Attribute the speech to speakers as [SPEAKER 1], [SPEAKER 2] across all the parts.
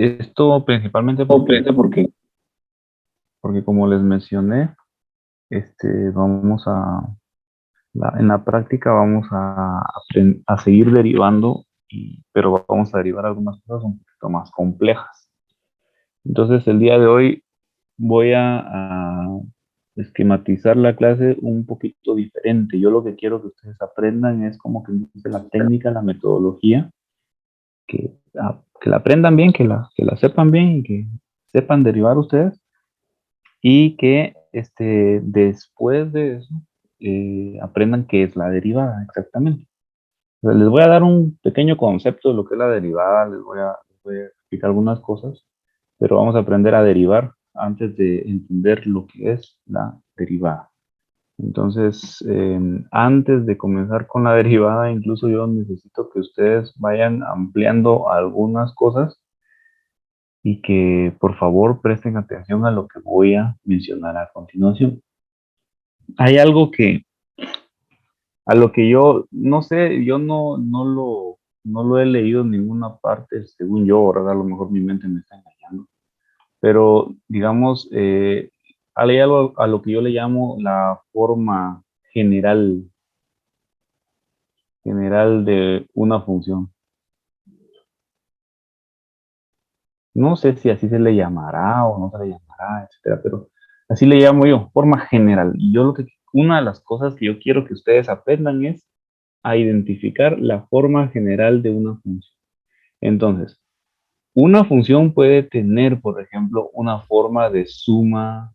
[SPEAKER 1] Esto principalmente porque como les mencioné, vamos en la práctica vamos a seguir derivando, pero vamos a derivar algunas cosas un poquito más complejas. Entonces, el día de hoy voy a esquematizar la clase un poquito diferente. Yo lo que quiero que ustedes aprendan es como que dice la técnica, la metodología, que la aprendan bien, que la sepan bien y que sepan derivar ustedes y que después de eso aprendan qué es la derivada exactamente. O sea, les voy a dar un pequeño concepto de lo que es la derivada, les voy a explicar algunas cosas, pero vamos a aprender a derivar antes de entender lo que es la derivada. Entonces, antes de comenzar con la derivada, incluso yo necesito que ustedes vayan ampliando algunas cosas y que por favor presten atención a lo que voy a mencionar a continuación. Hay algo a lo que yo no sé, yo no lo he leído en ninguna parte, según yo, ¿verdad? A lo mejor mi mente me está engañando, pero digamos, hay algo a lo que yo le llamo la forma general, general de una función. No sé si así se le llamará o no se le llamará, etcétera, pero así le llamo yo, forma general. Y yo una de las cosas que yo quiero que ustedes aprendan es a identificar la forma general de una función. Entonces, una función puede tener, por ejemplo, una forma de suma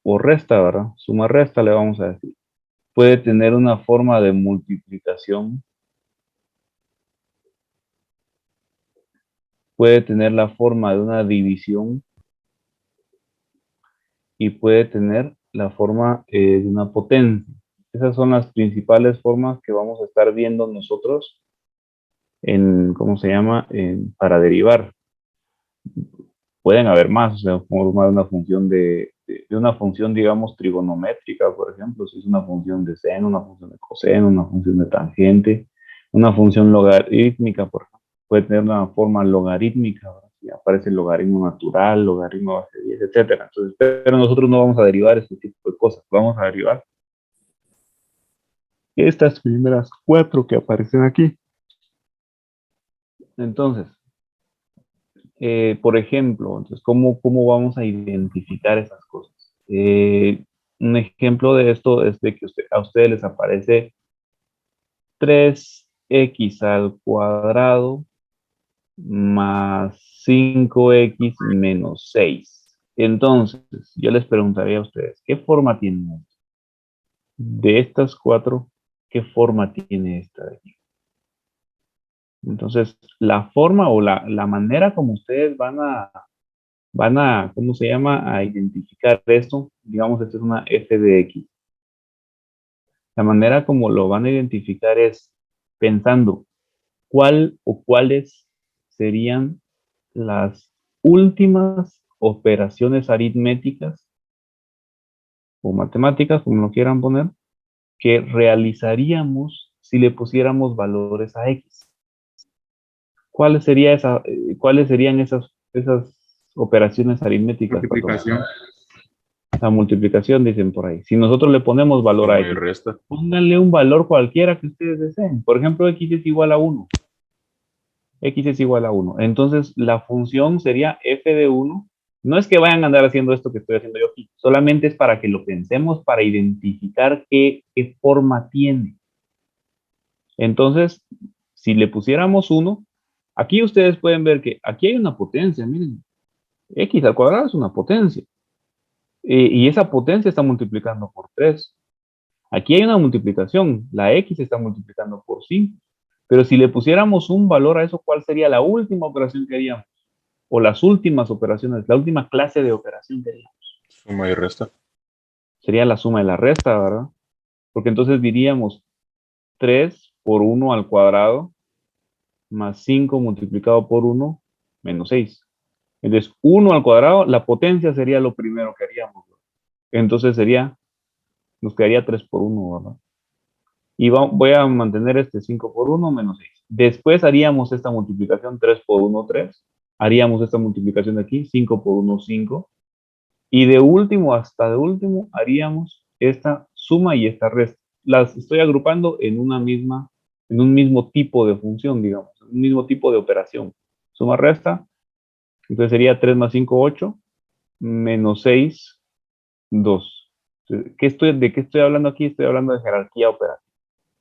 [SPEAKER 1] o resta, ¿verdad? Suma resta le vamos a decir. Puede tener una forma de multiplicación, puede tener la forma de una división y puede tener la forma de una potencia. Esas son las principales formas que vamos a estar viendo nosotros ¿cómo se llama? Para derivar. Pueden haber más, o sea, forma de una función de una función, digamos, trigonométrica, por ejemplo, si es una función de seno, una función de coseno, una función de tangente, una función logarítmica, por ejemplo, puede tener una forma logarítmica, ¿verdad? Si aparece el logaritmo natural, logaritmo base de 10, etcétera. Entonces, pero nosotros no vamos a derivar este tipo de cosas, vamos a derivar estas primeras cuatro que aparecen aquí. Entonces, por ejemplo, entonces, ¿cómo vamos a identificar esas cosas? Un ejemplo de esto es de que a ustedes les aparece 3x al cuadrado más 5x menos 6. Entonces, yo les preguntaría a ustedes, ¿qué forma tienen esto? De estas cuatro, ¿qué forma tiene esta de aquí? Entonces, la forma o la manera como ustedes van a, ¿cómo se llama? A identificar esto. Digamos, esta es una f de x. La manera como lo van a identificar es pensando cuál o cuáles serían las últimas operaciones aritméticas o matemáticas, como lo quieran poner, que realizaríamos si le pusiéramos valores a x. ¿Cuáles serían esas operaciones aritméticas, perdón?
[SPEAKER 2] Multiplicación,
[SPEAKER 1] La multiplicación, dicen por ahí. Si nosotros le ponemos valor a
[SPEAKER 2] suma y
[SPEAKER 1] x,
[SPEAKER 2] resta.
[SPEAKER 1] pónganle un valor cualquiera que ustedes deseen. Por ejemplo, x es igual a 1. X es igual a 1. Entonces, la función sería f de 1. No es que vayan a andar haciendo esto que estoy haciendo yo aquí. Solamente es para que lo pensemos, para identificar qué forma tiene. Entonces, si le pusiéramos 1, aquí ustedes pueden ver que aquí hay una potencia. Miren, x al cuadrado es una potencia. Y esa potencia está multiplicando por 3. Aquí hay una multiplicación, la x está multiplicando por 5, pero si le pusiéramos un valor a eso, ¿cuál sería la última operación que haríamos? O las últimas operaciones, la última clase de operación que haríamos.
[SPEAKER 2] Suma y resta.
[SPEAKER 1] Sería la suma de la resta, ¿verdad? Porque entonces diríamos 3 por 1 al cuadrado más 5 multiplicado por 1 menos 6. Entonces, 1 al cuadrado, la potencia sería lo primero que haríamos, ¿verdad? Entonces nos quedaría 3 por 1, ¿verdad? Y voy a mantener este 5 por 1 menos 6. Después haríamos esta multiplicación 3 por 1, 3. Haríamos esta multiplicación de aquí, 5 por 1, 5. Y de último hasta de último haríamos esta suma y esta resta. Las estoy agrupando en en un mismo tipo de función, digamos, un mismo tipo de operación. Suma, resta, entonces sería 3 más 5, 8, menos 6, 2. ¿De qué estoy hablando aquí? Estoy hablando de jerarquía operativa.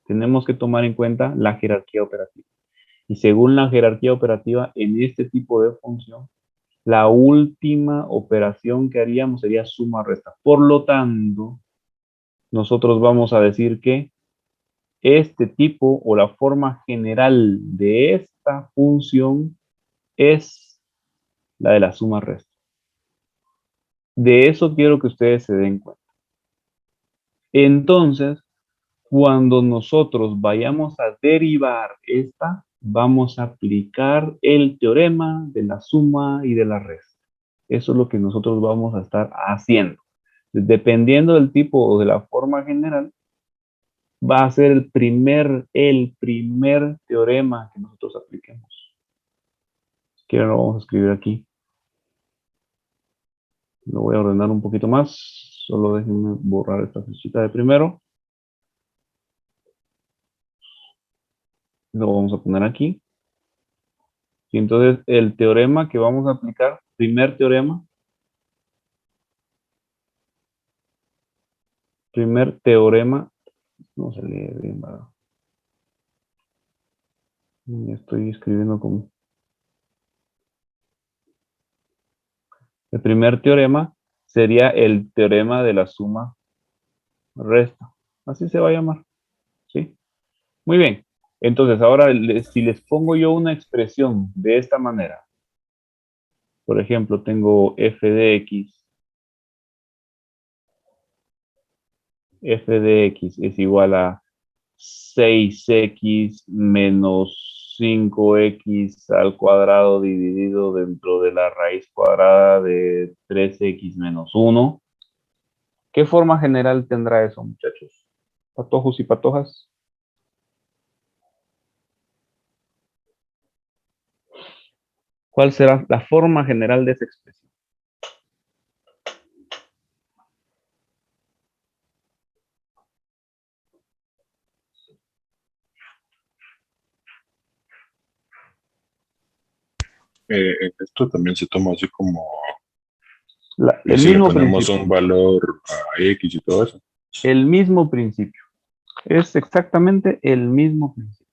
[SPEAKER 1] Tenemos que tomar en cuenta la jerarquía operativa. Y según la jerarquía operativa, en este tipo de función, la última operación que haríamos sería suma-resta. Por lo tanto, nosotros vamos a decir que este tipo o la forma general de esta función es la de la suma-resta. De eso quiero que ustedes se den cuenta. Entonces, cuando nosotros vayamos a derivar esta, vamos a aplicar el teorema de la suma y de la resta. Eso es lo que nosotros vamos a estar haciendo. Dependiendo del tipo o de la forma general, va a ser el primer teorema que nosotros apliquemos. Si quieren lo vamos a escribir aquí. Lo voy a ordenar un poquito más. Solo déjenme borrar esta flechita de primero. Lo vamos a poner aquí. Y entonces el teorema que vamos a aplicar, primer teorema, no se lee bien, ¿verdad? Estoy escribiendo como. El primer teorema sería el teorema de la suma resta. Así se va a llamar, ¿sí? Muy bien. Entonces, ahora si les pongo yo una expresión de esta manera, por ejemplo, tengo f de x es igual a 6x menos 5x al cuadrado dividido dentro de la raíz cuadrada de 3x menos 1. ¿Qué forma general tendrá eso, muchachos? Patojos y patojas. ¿Cuál será la forma general de esa expresión?
[SPEAKER 2] Esto también se toma así como, y
[SPEAKER 1] El
[SPEAKER 2] si le
[SPEAKER 1] mismo
[SPEAKER 2] ponemos
[SPEAKER 1] principio.
[SPEAKER 2] un valor a X y todo eso.
[SPEAKER 1] El mismo principio. Es exactamente el mismo principio.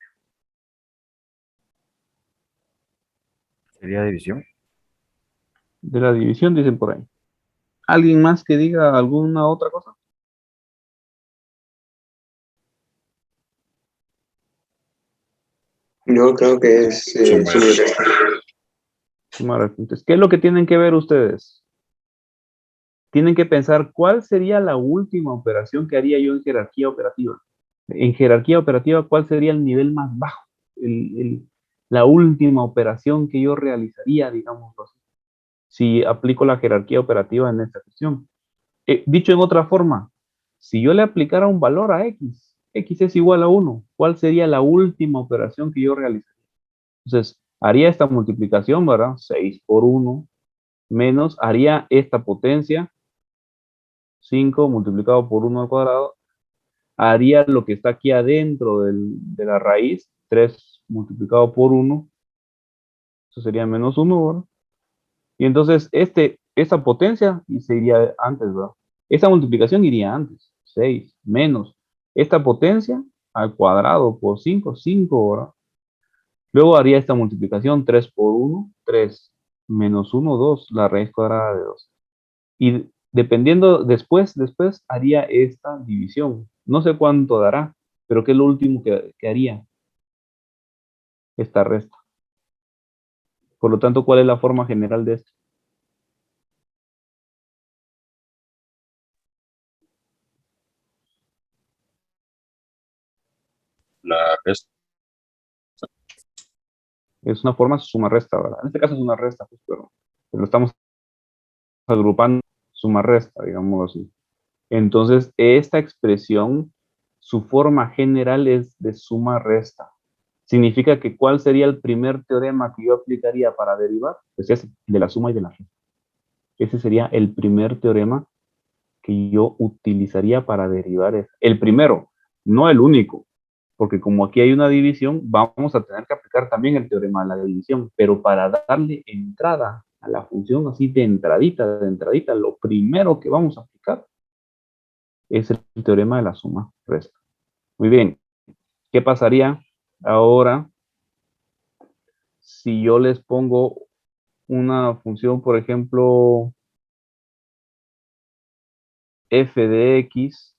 [SPEAKER 3] ¿Sería división?
[SPEAKER 1] De la división, dicen por ahí. ¿Alguien más que diga alguna otra cosa?
[SPEAKER 4] Yo creo que es
[SPEAKER 2] Suma y
[SPEAKER 4] suma y
[SPEAKER 2] resta.
[SPEAKER 4] resta.
[SPEAKER 1] Entonces, ¿qué es lo que tienen que ver ustedes? Tienen que pensar cuál sería la última operación que haría yo en jerarquía operativa. En jerarquía operativa, ¿cuál sería el nivel más bajo? La última operación que yo realizaría, digamos así, si aplico la jerarquía operativa en esta cuestión. Dicho en otra forma, si yo le aplicara un valor a x, x es igual a 1, ¿cuál sería la última operación que yo realizaría? Entonces, haría esta multiplicación, ¿verdad? 6 por 1, menos, haría esta potencia, 5 multiplicado por 1 al cuadrado, haría lo que está aquí adentro de la raíz, 3 multiplicado por 1, eso sería menos 1, ¿verdad? Y entonces esta potencia se iría antes, ¿verdad? Esta multiplicación iría antes, 6 menos esta potencia al cuadrado por 5, 5, ¿verdad? Luego haría esta multiplicación 3 por 1, 3 menos 1, 2, la raíz cuadrada de 2. Y dependiendo, después haría esta división. No sé cuánto dará, pero ¿qué es lo último que haría? Esta resta. Por lo tanto, ¿cuál es la forma general de esto?
[SPEAKER 2] La resta.
[SPEAKER 1] Es una forma suma-resta, ¿verdad? En este caso es una resta, pues, pero lo estamos agrupando suma-resta, digámoslo así. Entonces, esta expresión su forma general es de suma-resta. Significa que ¿cuál sería el primer teorema que yo aplicaría para derivar? Pues es de la suma y de la resta. Ese sería el primer teorema que yo utilizaría para derivar. El primero, no el único, porque como aquí hay una división, vamos a tener que aplicar también el teorema de la división, pero para darle entrada a la función así de entradita, lo primero que vamos a aplicar es el teorema de la suma-resta. Muy bien, ¿qué pasaría ahora si yo les pongo una función, por ejemplo, f de x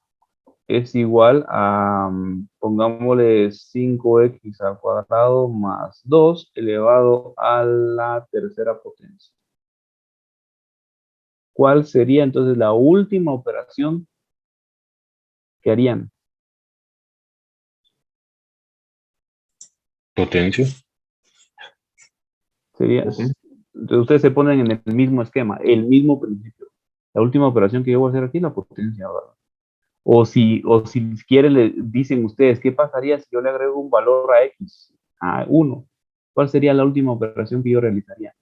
[SPEAKER 1] es igual a, pongámosle 5x al cuadrado más 2 elevado a la tercera potencia? ¿Cuál sería entonces la última operación que harían?
[SPEAKER 2] Potencia.
[SPEAKER 1] Sería, entonces ustedes se ponen en el mismo esquema, el mismo principio. La última operación que yo voy a hacer aquí es la potencia, ¿verdad? O si quieren, le dicen ustedes, ¿qué pasaría si yo le agrego un valor a x, a 1? ¿Cuál sería la última operación que yo realizaría?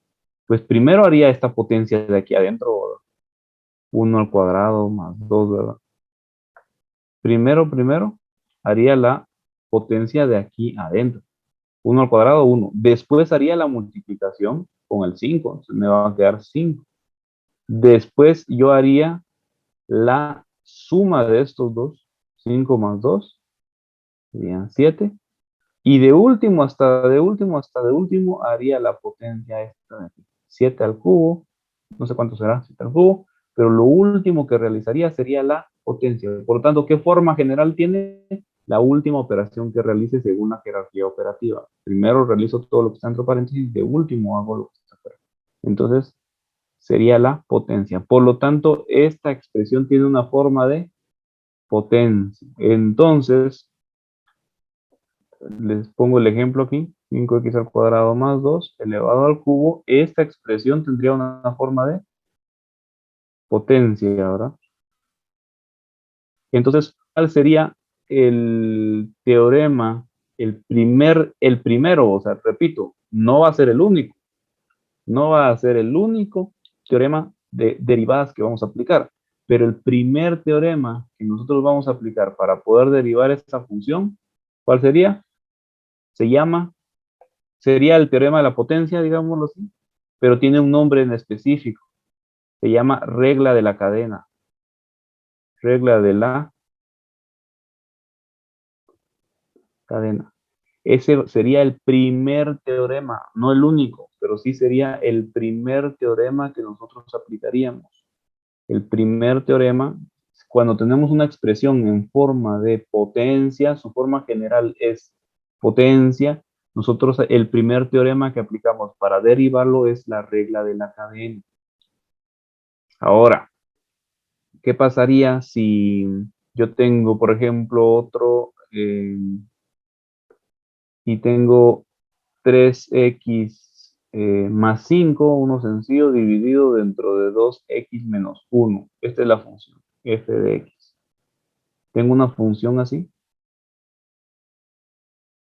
[SPEAKER 1] Pues primero haría esta potencia de aquí adentro, ¿verdad? 1 al cuadrado más 2, ¿verdad? Primero haría la potencia de aquí adentro. 1 al cuadrado, 1. Después haría la multiplicación con el 5. Entonces me va a quedar 5. Después yo haría la suma de estos dos. 5 más 2 serían 7. Y de último haría la potencia esta de aquí. 7 al cubo. No sé cuánto será, 7 al cubo. Pero lo último que realizaría sería la potencia. Por lo tanto, ¿qué forma general tiene la última operación que realice según la jerarquía operativa? Primero realizo todo lo que está entre paréntesis, de último hago lo que está afuera. Entonces, sería la potencia. Por lo tanto, esta expresión tiene una forma de potencia. Entonces, les pongo el ejemplo aquí. 5x al cuadrado más 2 elevado al cubo. Esta expresión tendría una forma de potencia, ¿verdad? Entonces, ¿cuál sería el teorema? El primero, o sea, repito, no va a ser el único, no va a ser el único teorema de derivadas que vamos a aplicar, pero el primer teorema que nosotros vamos a aplicar para poder derivar esta función, ¿cuál sería? Sería el teorema de la potencia, digámoslo así, pero tiene un nombre en específico, se llama regla de la cadena, regla de la cadena. Ese sería el primer teorema, no el único, pero sí sería el primer teorema que nosotros aplicaríamos. El primer teorema, cuando tenemos una expresión en forma de potencia, su forma general es potencia. Nosotros el primer teorema que aplicamos para derivarlo es la regla de la cadena. Ahora, ¿qué pasaría si yo tengo, por ejemplo, otro y tengo 3x más 5, uno sencillo, dividido dentro de 2x menos 1? Esta es la función f de x. Tengo una función así.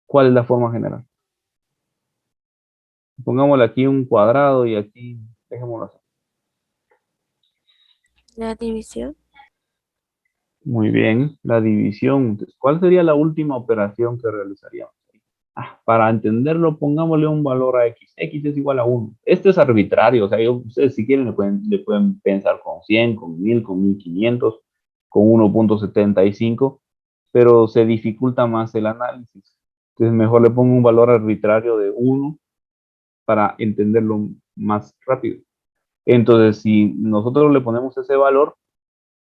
[SPEAKER 1] ¿Cuál es la forma general? Pongámosle aquí un cuadrado y aquí, dejémoslo así.
[SPEAKER 3] La división.
[SPEAKER 1] Muy bien, la división. Entonces, ¿cuál sería la última operación que realizaríamos? Para entenderlo, pongámosle un valor a x. X es igual a 1. Esto es arbitrario, o sea, ustedes si quieren le pueden pensar con 100, con 1000, con 1500, con 1.75, pero se dificulta más el análisis. Entonces, mejor le pongo un valor arbitrario de 1 para entenderlo más rápido. Entonces, si nosotros le ponemos ese valor,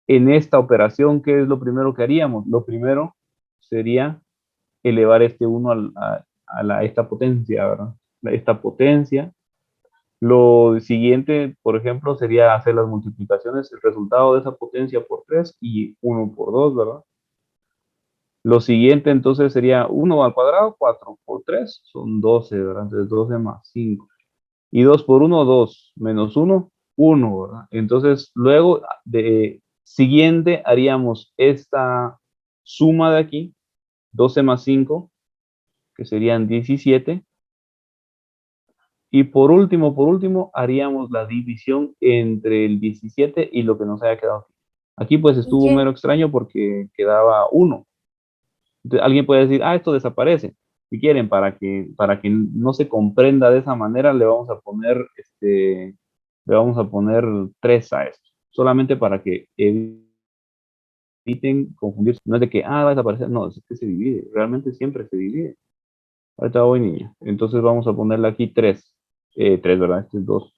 [SPEAKER 1] en esta operación, ¿qué es lo primero que haríamos? Lo primero sería elevar este 1 a esta potencia, ¿verdad? Esta potencia. Lo siguiente, por ejemplo, sería hacer las multiplicaciones, el resultado de esa potencia por 3 y 1 por 2, ¿verdad? Lo siguiente entonces sería 1 al cuadrado, 4 por 3, son 12, ¿verdad? Entonces 12 más 5. Y 2 por 1, 2, menos 1, 1, ¿verdad? Entonces luego de siguiente haríamos esta suma de aquí, 12 más 5, que serían 17. Y por último, haríamos la división entre el 17 y lo que nos haya quedado aquí. Aquí pues estuvo
[SPEAKER 3] Ya.
[SPEAKER 1] mero extraño porque quedaba 1. Entonces, alguien puede decir, esto desaparece. Si quieren, para que no se comprenda de esa manera, le vamos a poner 3 a esto. Solamente para que eviten confundirse. No es de que, va a desaparecer. No, es que se divide. Realmente siempre se divide. Ahorita voy, niña. Entonces vamos a ponerle aquí 3. 3, ¿verdad? Este es 2.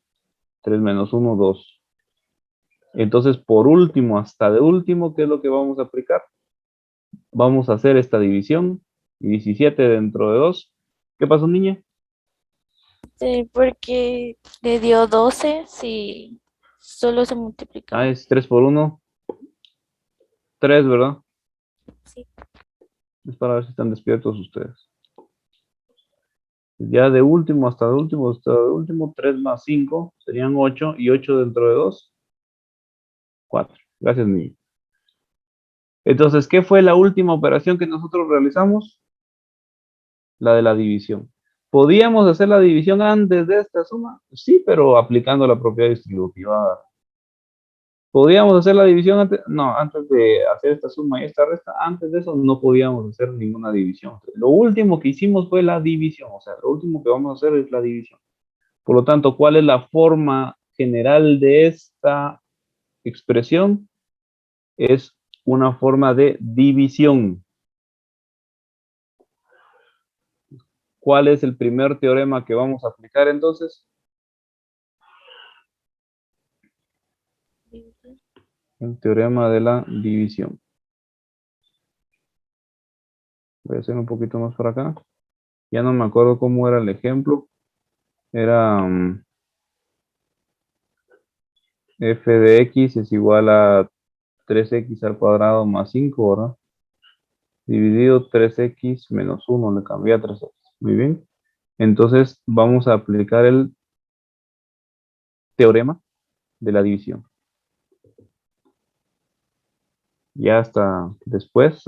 [SPEAKER 1] 3 menos 1, 2. Entonces, por último, hasta de último, ¿qué es lo que vamos a aplicar? Vamos a hacer esta división. 17 dentro de 2. ¿Qué pasó, niña?
[SPEAKER 3] Porque le dio 12 si solo se multiplicaba.
[SPEAKER 1] Es 3 por 1. 3, ¿verdad?
[SPEAKER 3] Sí.
[SPEAKER 1] Es para ver si están despiertos ustedes. Ya de último hasta de último, 3 más 5 serían 8. Y 8 dentro de 2, 4. Gracias, niña. Entonces, ¿qué fue la última operación que nosotros realizamos? La de la división. ¿Podíamos hacer la división antes de esta suma? Sí, pero aplicando la propiedad distributiva. ¿Podíamos hacer la división antes? No, antes de hacer esta suma y esta resta, antes de eso no podíamos hacer ninguna división. Lo último que hicimos fue la división, o sea, lo último que vamos a hacer es la división. Por lo tanto, ¿cuál es la forma general de esta expresión? Es una forma de división. ¿Cuál es el primer teorema que vamos a aplicar entonces? El teorema de la división. Voy a hacer un poquito más por acá. Ya no me acuerdo cómo era el ejemplo. Era f de x es igual a 3x al cuadrado más 5, ¿verdad? Dividido 3x menos 1, le cambié a 3x. Muy bien. Entonces vamos a aplicar el teorema de la división. Ya hasta después.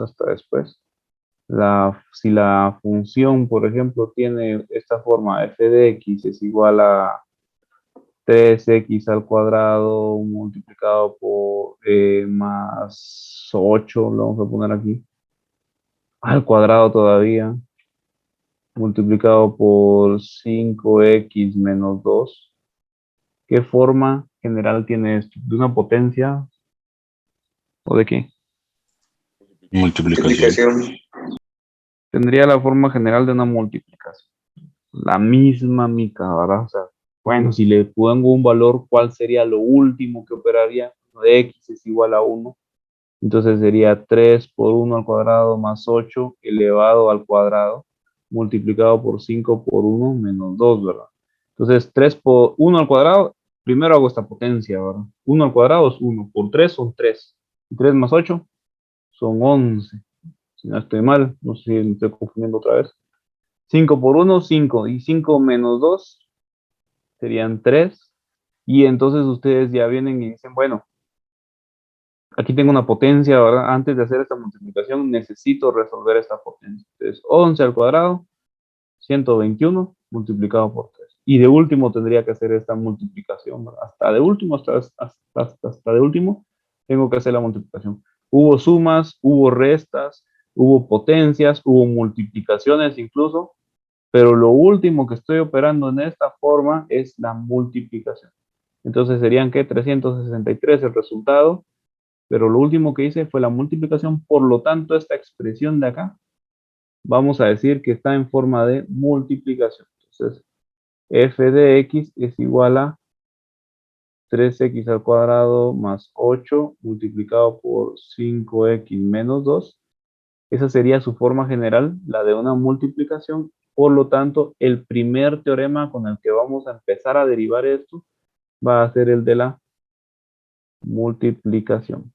[SPEAKER 1] Si la función, por ejemplo, tiene esta forma, f de x es igual a 3x al cuadrado multiplicado por más 8, lo vamos a poner aquí, al cuadrado todavía, multiplicado por 5x menos 2. ¿Qué forma general tiene esto? ¿De una potencia o de qué?
[SPEAKER 2] Multiplicación.
[SPEAKER 1] Tendría la forma general de una multiplicación. La misma mica, ¿verdad? O sea, bueno, si le pongo un valor, ¿cuál sería lo último que operaría? De x es igual a 1. Entonces sería 3 por 1 al cuadrado más 8 elevado al cuadrado multiplicado por 5 por 1 menos 2, ¿verdad? Entonces 3 por 1 al cuadrado, primero hago esta potencia, ¿verdad? 1 al cuadrado es 1, por 3 son 3. Y 3 más 8 son 11. Si no estoy mal, no sé si me estoy confundiendo otra vez. 5 por 1, 5. Y 5 menos 2 serían 3. Y entonces ustedes ya vienen y dicen, bueno, aquí tengo una potencia, ¿verdad? Antes de hacer esta multiplicación necesito resolver esta potencia. Entonces, 11 al cuadrado, 121 multiplicado por 3. Y de último tendría que hacer esta multiplicación, ¿verdad? Hasta de último, hasta de último, tengo que hacer la multiplicación. Hubo sumas, hubo restas, hubo potencias, hubo multiplicaciones incluso, pero lo último que estoy operando en esta forma es la multiplicación. Entonces serían que 363 el resultado, pero lo último que hice fue la multiplicación, por lo tanto esta expresión de acá, vamos a decir que está en forma de multiplicación. Entonces, f de x es igual a 3x al cuadrado más 8 multiplicado por 5x menos 2. Esa sería su forma general, la de una multiplicación. Por lo tanto, el primer teorema con el que vamos a empezar a derivar esto va a ser el de la multiplicación.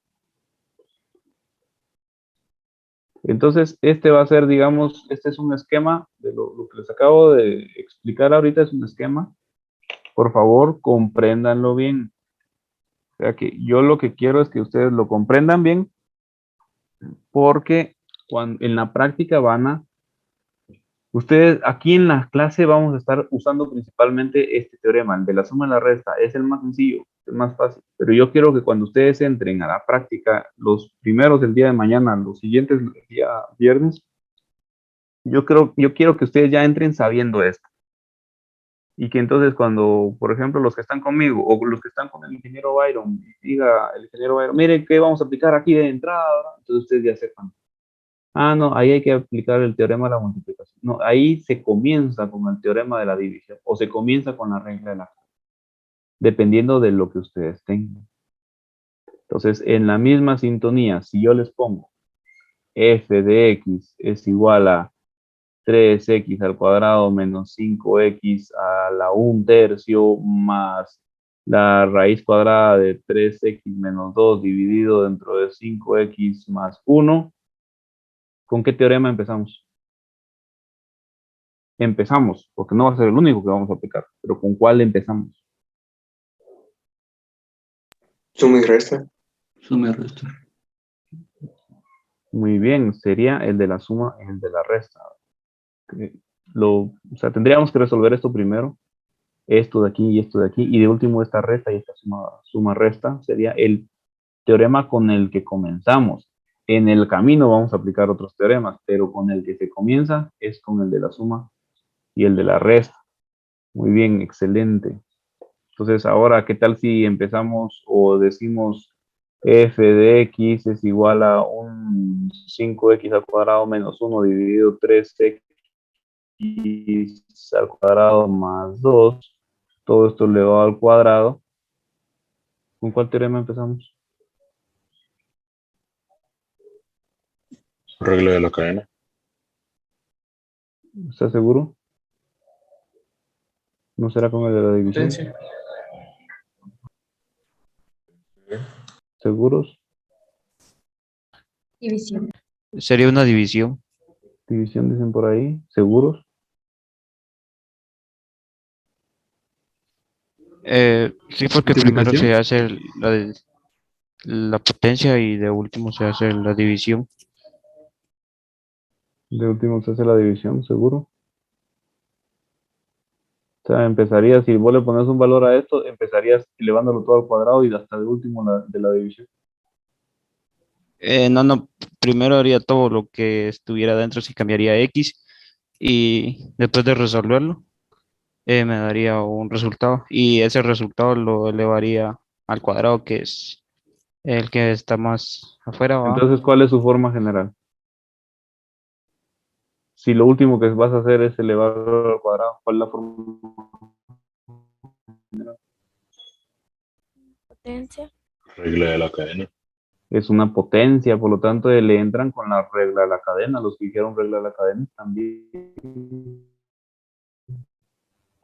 [SPEAKER 1] Entonces, este va a ser, digamos, este es un esquema de lo que les acabo de explicar ahorita, es un esquema. Por favor, compréndanlo bien. O sea que yo lo que quiero es que ustedes lo comprendan bien, porque en la práctica ustedes aquí en la clase vamos a estar usando principalmente este teorema, el de la suma y la resta. Es el más sencillo, el más fácil. Pero yo quiero que cuando ustedes entren a la práctica, los primeros del día de mañana, los siguientes el día viernes, yo quiero que ustedes ya entren sabiendo esto. Y que entonces cuando, por ejemplo, los que están conmigo o los que están con el ingeniero Byron, diga el ingeniero Byron, mire, ¿qué vamos a aplicar aquí de entrada? Entonces ustedes ya sepan. Ah, no, ahí hay que aplicar el teorema de la multiplicación. No, ahí se comienza con el teorema de la división o se comienza con la regla de la dependiendo de lo que ustedes tengan. Entonces, en la misma sintonía, si yo les pongo f de x es igual a 3x al cuadrado menos 5x a la 1/3 más la raíz cuadrada de 3x menos 2 dividido dentro de 5x más 1, ¿con qué teorema empezamos? Empezamos, porque no va a ser el único que vamos a aplicar, pero ¿con cuál empezamos?
[SPEAKER 4] Suma y resta.
[SPEAKER 5] Suma y resta.
[SPEAKER 1] Muy bien, sería el de la suma y el de la resta. O sea, tendríamos que resolver esto primero, esto de aquí y esto de aquí, y de último esta resta y esta suma resta sería el teorema con el que comenzamos. En el camino vamos a aplicar otros teoremas, pero con el que se comienza es con el de la suma y el de la resta. Muy bien, excelente. Entonces, ahora, ¿qué tal si empezamos o decimos f de x es igual a un 5x al cuadrado menos 1 dividido 3x al cuadrado más 2? Todo esto elevado al cuadrado. ¿Con cuál teorema empezamos?
[SPEAKER 2] Regla de la cadena.
[SPEAKER 1] ¿Estás seguro? ¿No será con el de la división?
[SPEAKER 4] Potencia.
[SPEAKER 1] ¿Seguros?
[SPEAKER 6] División.
[SPEAKER 5] Sería una división.
[SPEAKER 1] División dicen por ahí. ¿Seguros?
[SPEAKER 5] Sí, porque primero
[SPEAKER 1] ¿Multiplicación?
[SPEAKER 5] se hace la potencia y de último se hace la división.
[SPEAKER 1] De último se hace la división, ¿seguro? O sea, empezarías, si vos le pones un valor a esto, empezarías elevándolo todo al cuadrado y hasta de último de la división.
[SPEAKER 5] No, primero haría todo lo que estuviera dentro, si cambiaría X y después de resolverlo me daría un resultado y ese resultado lo elevaría al cuadrado, que es el que está más afuera, ¿va?
[SPEAKER 1] Entonces, ¿cuál es su forma general? Si lo último que vas a hacer es elevarlo al cuadrado, ¿cuál es la forma general?
[SPEAKER 3] Potencia.
[SPEAKER 2] Regla de la cadena.
[SPEAKER 1] Es una potencia, por lo tanto, le entran con la regla de la cadena. Los que dijeron regla de la cadena también.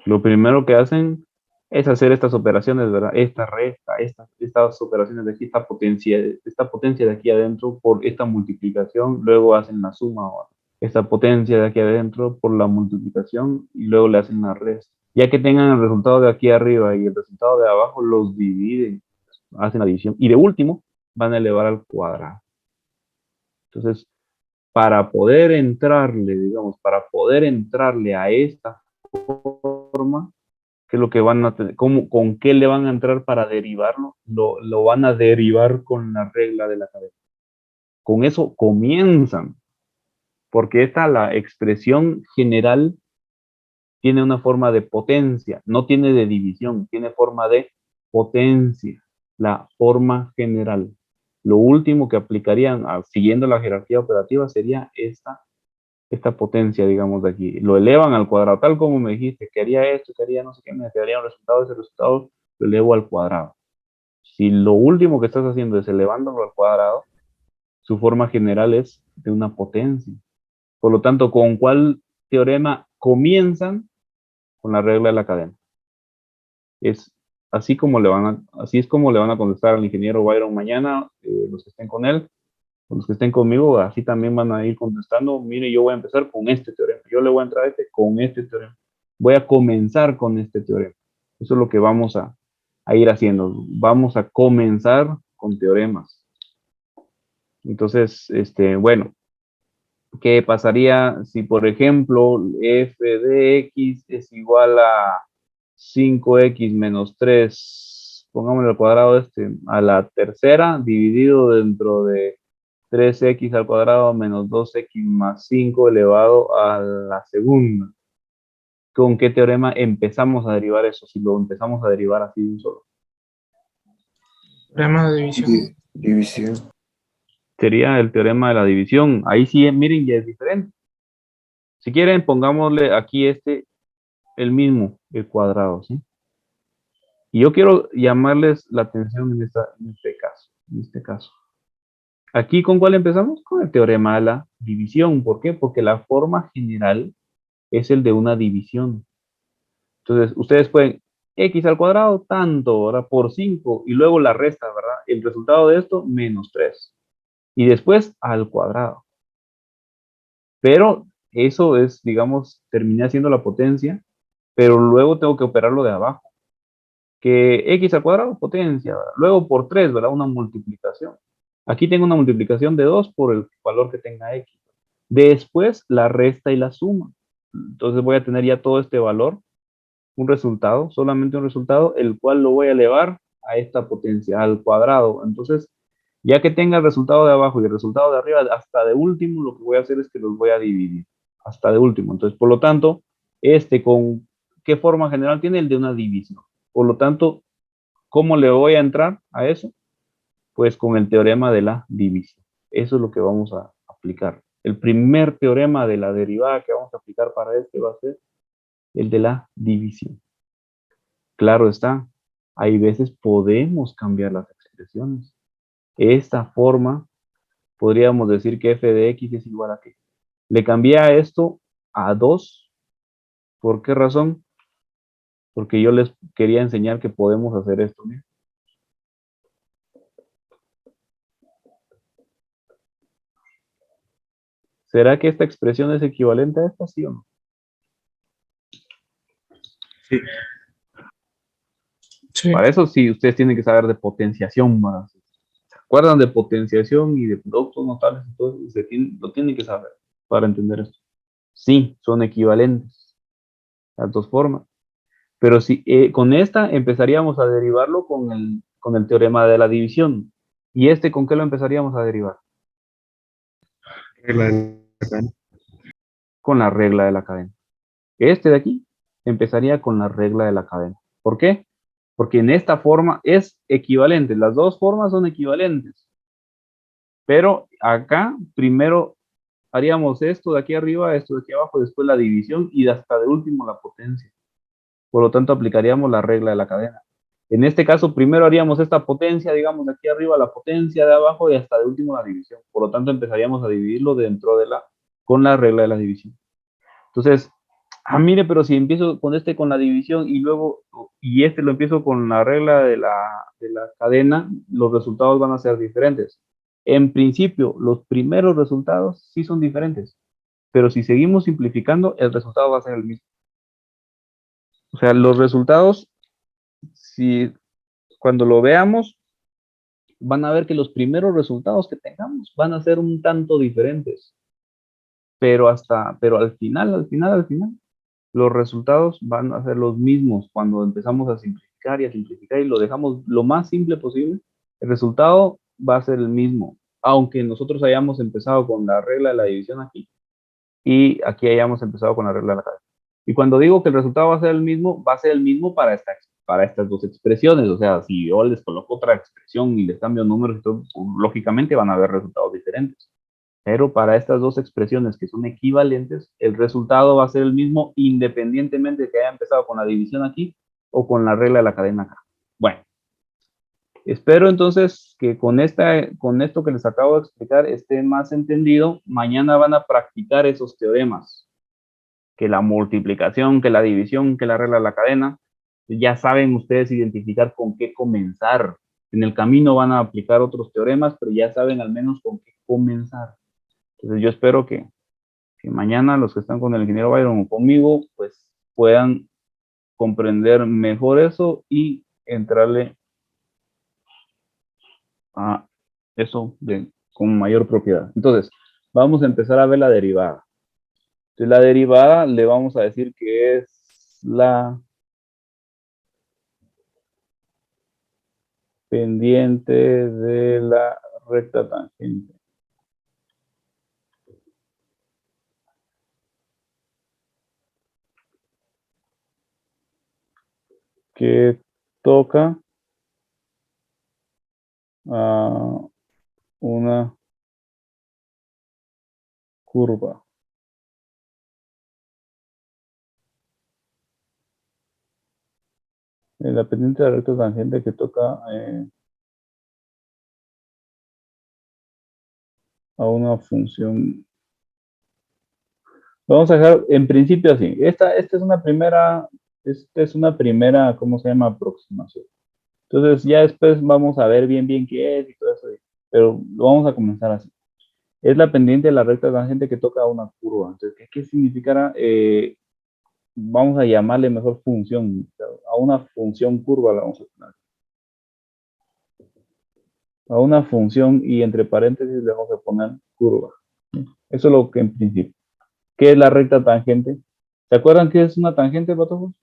[SPEAKER 1] Lo primero que hacen es hacer estas operaciones, ¿verdad? Esta resta, estas operaciones de aquí, esta potencia de aquí adentro por esta multiplicación, luego hacen la suma, ¿va? Esta potencia de aquí adentro por la multiplicación y luego le hacen la resta. Ya que tengan el resultado de aquí arriba y el resultado de abajo, los dividen, hacen la división y de último van a elevar al cuadrado. Entonces, para poder entrarle, digamos, para poder entrarle a esta forma, ¿qué es lo que van a tener? ¿Con qué le van a entrar para derivarlo? Lo van a derivar con la regla de la cadena. Con eso comienzan, porque la expresión general tiene una forma de potencia, no tiene de división, tiene forma de potencia, la forma general. Lo último que aplicarían, siguiendo la jerarquía operativa, sería esta potencia, digamos, de aquí. Lo elevan al cuadrado, tal como me dijiste, que haría esto, que haría no sé qué, me quedaría un resultado, ese resultado lo elevo al cuadrado. Si lo último que estás haciendo es elevándolo al cuadrado, su forma general es de una potencia. Por lo tanto, ¿con cuál teorema comienzan? Con la regla de la cadena. Es así es como le van a contestar al ingeniero Byron mañana, los que estén con él, o los que estén conmigo, así también van a ir contestando, mire, yo voy a empezar con este teorema, yo le voy a entrar con este teorema, voy a comenzar con este teorema. Eso es lo que vamos a ir haciendo, vamos a comenzar con teoremas. Entonces, bueno, ¿Qué pasaría si, por ejemplo, f de x es igual a 5x menos 3, pongámosle al cuadrado a la tercera, dividido dentro de 3x al cuadrado menos 2x más 5 elevado a la segunda? ¿Con qué teorema empezamos a derivar eso? Si lo empezamos a derivar así de un solo.
[SPEAKER 6] Teorema de división.
[SPEAKER 4] División.
[SPEAKER 1] Sería el teorema de la división. Ahí sí, miren, ya es diferente. Si quieren, pongámosle aquí el mismo, el cuadrado, ¿sí? Y yo quiero llamarles la atención en este caso. En este caso. Aquí, ¿con cuál empezamos? Con el teorema de la división. ¿Por qué? Porque la forma general es el de una división. Entonces, ustedes pueden x al cuadrado, tanto, ahora por 5, y luego la resta, ¿verdad? El resultado de esto, menos 3. Y después al cuadrado. Pero eso es, digamos, terminé haciendo la potencia, pero luego tengo que operarlo de abajo. Que x al cuadrado, potencia, ¿verdad? Luego por 3, ¿verdad? Una multiplicación. Aquí tengo una multiplicación de 2 por el valor que tenga x. Después la resta y la suma. Entonces voy a tener ya todo este valor, un resultado, solamente un resultado, el cual lo voy a elevar a esta potencia, al cuadrado. Entonces, ya que tenga el resultado de abajo y el resultado de arriba, hasta de último, lo que voy a hacer es que los voy a dividir. Hasta de último. Entonces, por lo tanto, ¿con qué forma general tiene? El de una división. Por lo tanto, ¿cómo le voy a entrar a eso? Pues con el teorema de la división. Eso es lo que vamos a aplicar. El primer teorema de la derivada que vamos a aplicar para este va a ser el de la división. Claro está, hay veces podemos cambiar las expresiones. Esta forma, podríamos decir que f de x es igual a qué. Le cambié a esto a 2. ¿Por qué razón? Porque yo les quería enseñar que podemos hacer esto. ¿Sí? ¿Será que esta expresión es equivalente a esta, sí o no?
[SPEAKER 2] Sí.
[SPEAKER 6] Sí.
[SPEAKER 1] Para eso sí, ustedes tienen que saber de potenciación más. ¿Se acuerdan de potenciación y de productos notables? Entonces, lo tienen que saber para entender esto. Sí, son equivalentes las dos formas. Pero si con esta empezaríamos a derivarlo con el teorema de la división. ¿Y con qué lo empezaríamos a derivar?
[SPEAKER 2] Regla de la cadena.
[SPEAKER 1] Con la regla de la cadena. Este de aquí empezaría con la regla de la cadena. ¿Por qué? Porque en esta forma es equivalente. Las dos formas son equivalentes. Pero acá primero haríamos esto de aquí arriba, esto de aquí abajo, después la división y hasta de último la potencia. Por lo tanto, aplicaríamos la regla de la cadena. En este caso, primero haríamos esta potencia, digamos, de aquí arriba, la potencia de abajo y hasta de último la división. Por lo tanto, empezaríamos a dividirlo con la regla de la división. Entonces, mire, pero si empiezo con la división y luego, lo empiezo con la regla de la cadena, los resultados van a ser diferentes. En principio, los primeros resultados sí son diferentes, pero si seguimos simplificando, el resultado va a ser el mismo. O sea, los resultados, si cuando lo veamos, van a ver que los primeros resultados que tengamos van a ser un tanto diferentes. Pero al final, los resultados van a ser los mismos cuando empezamos a simplificar y lo dejamos lo más simple posible. El resultado va a ser el mismo, aunque nosotros hayamos empezado con la regla de la división aquí y aquí hayamos empezado con la regla de la cadena. Y cuando digo que el resultado va a ser el mismo para estas dos expresiones. O sea, si yo les coloco otra expresión y les cambio números y todo, lógicamente van a haber resultados diferentes. Pero para estas dos expresiones que son equivalentes, el resultado va a ser el mismo independientemente de que haya empezado con la división aquí o con la regla de la cadena acá. Bueno, espero entonces que con esto que les acabo de explicar esté más entendido. Mañana van a practicar esos teoremas, que la multiplicación, que la división, que la regla de la cadena. Ya saben ustedes identificar con qué comenzar. En el camino van a aplicar otros teoremas, pero ya saben al menos con qué comenzar. Entonces yo espero que mañana los que están con el ingeniero Byron o conmigo, pues puedan comprender mejor eso y entrarle a eso con mayor propiedad. Entonces, Vamos a empezar a ver la derivada. Entonces, la derivada le vamos a decir que es la pendiente de la recta tangente. Que toca a una curva. La pendiente de la recta tangente que toca a una función. Vamos a dejar en principio así. Esta es una primera, ¿cómo se llama? Aproximación. Entonces ya después vamos a ver bien qué es y todo eso. Pero lo vamos a comenzar así. Es la pendiente de la recta tangente que toca a una curva. Entonces, ¿qué significará? Vamos a llamarle mejor función. A una función curva la vamos a poner. A una función y entre paréntesis le vamos a poner curva. Eso es lo que en principio. ¿Qué es la recta tangente? ¿Se acuerdan qué es una tangente, patojos?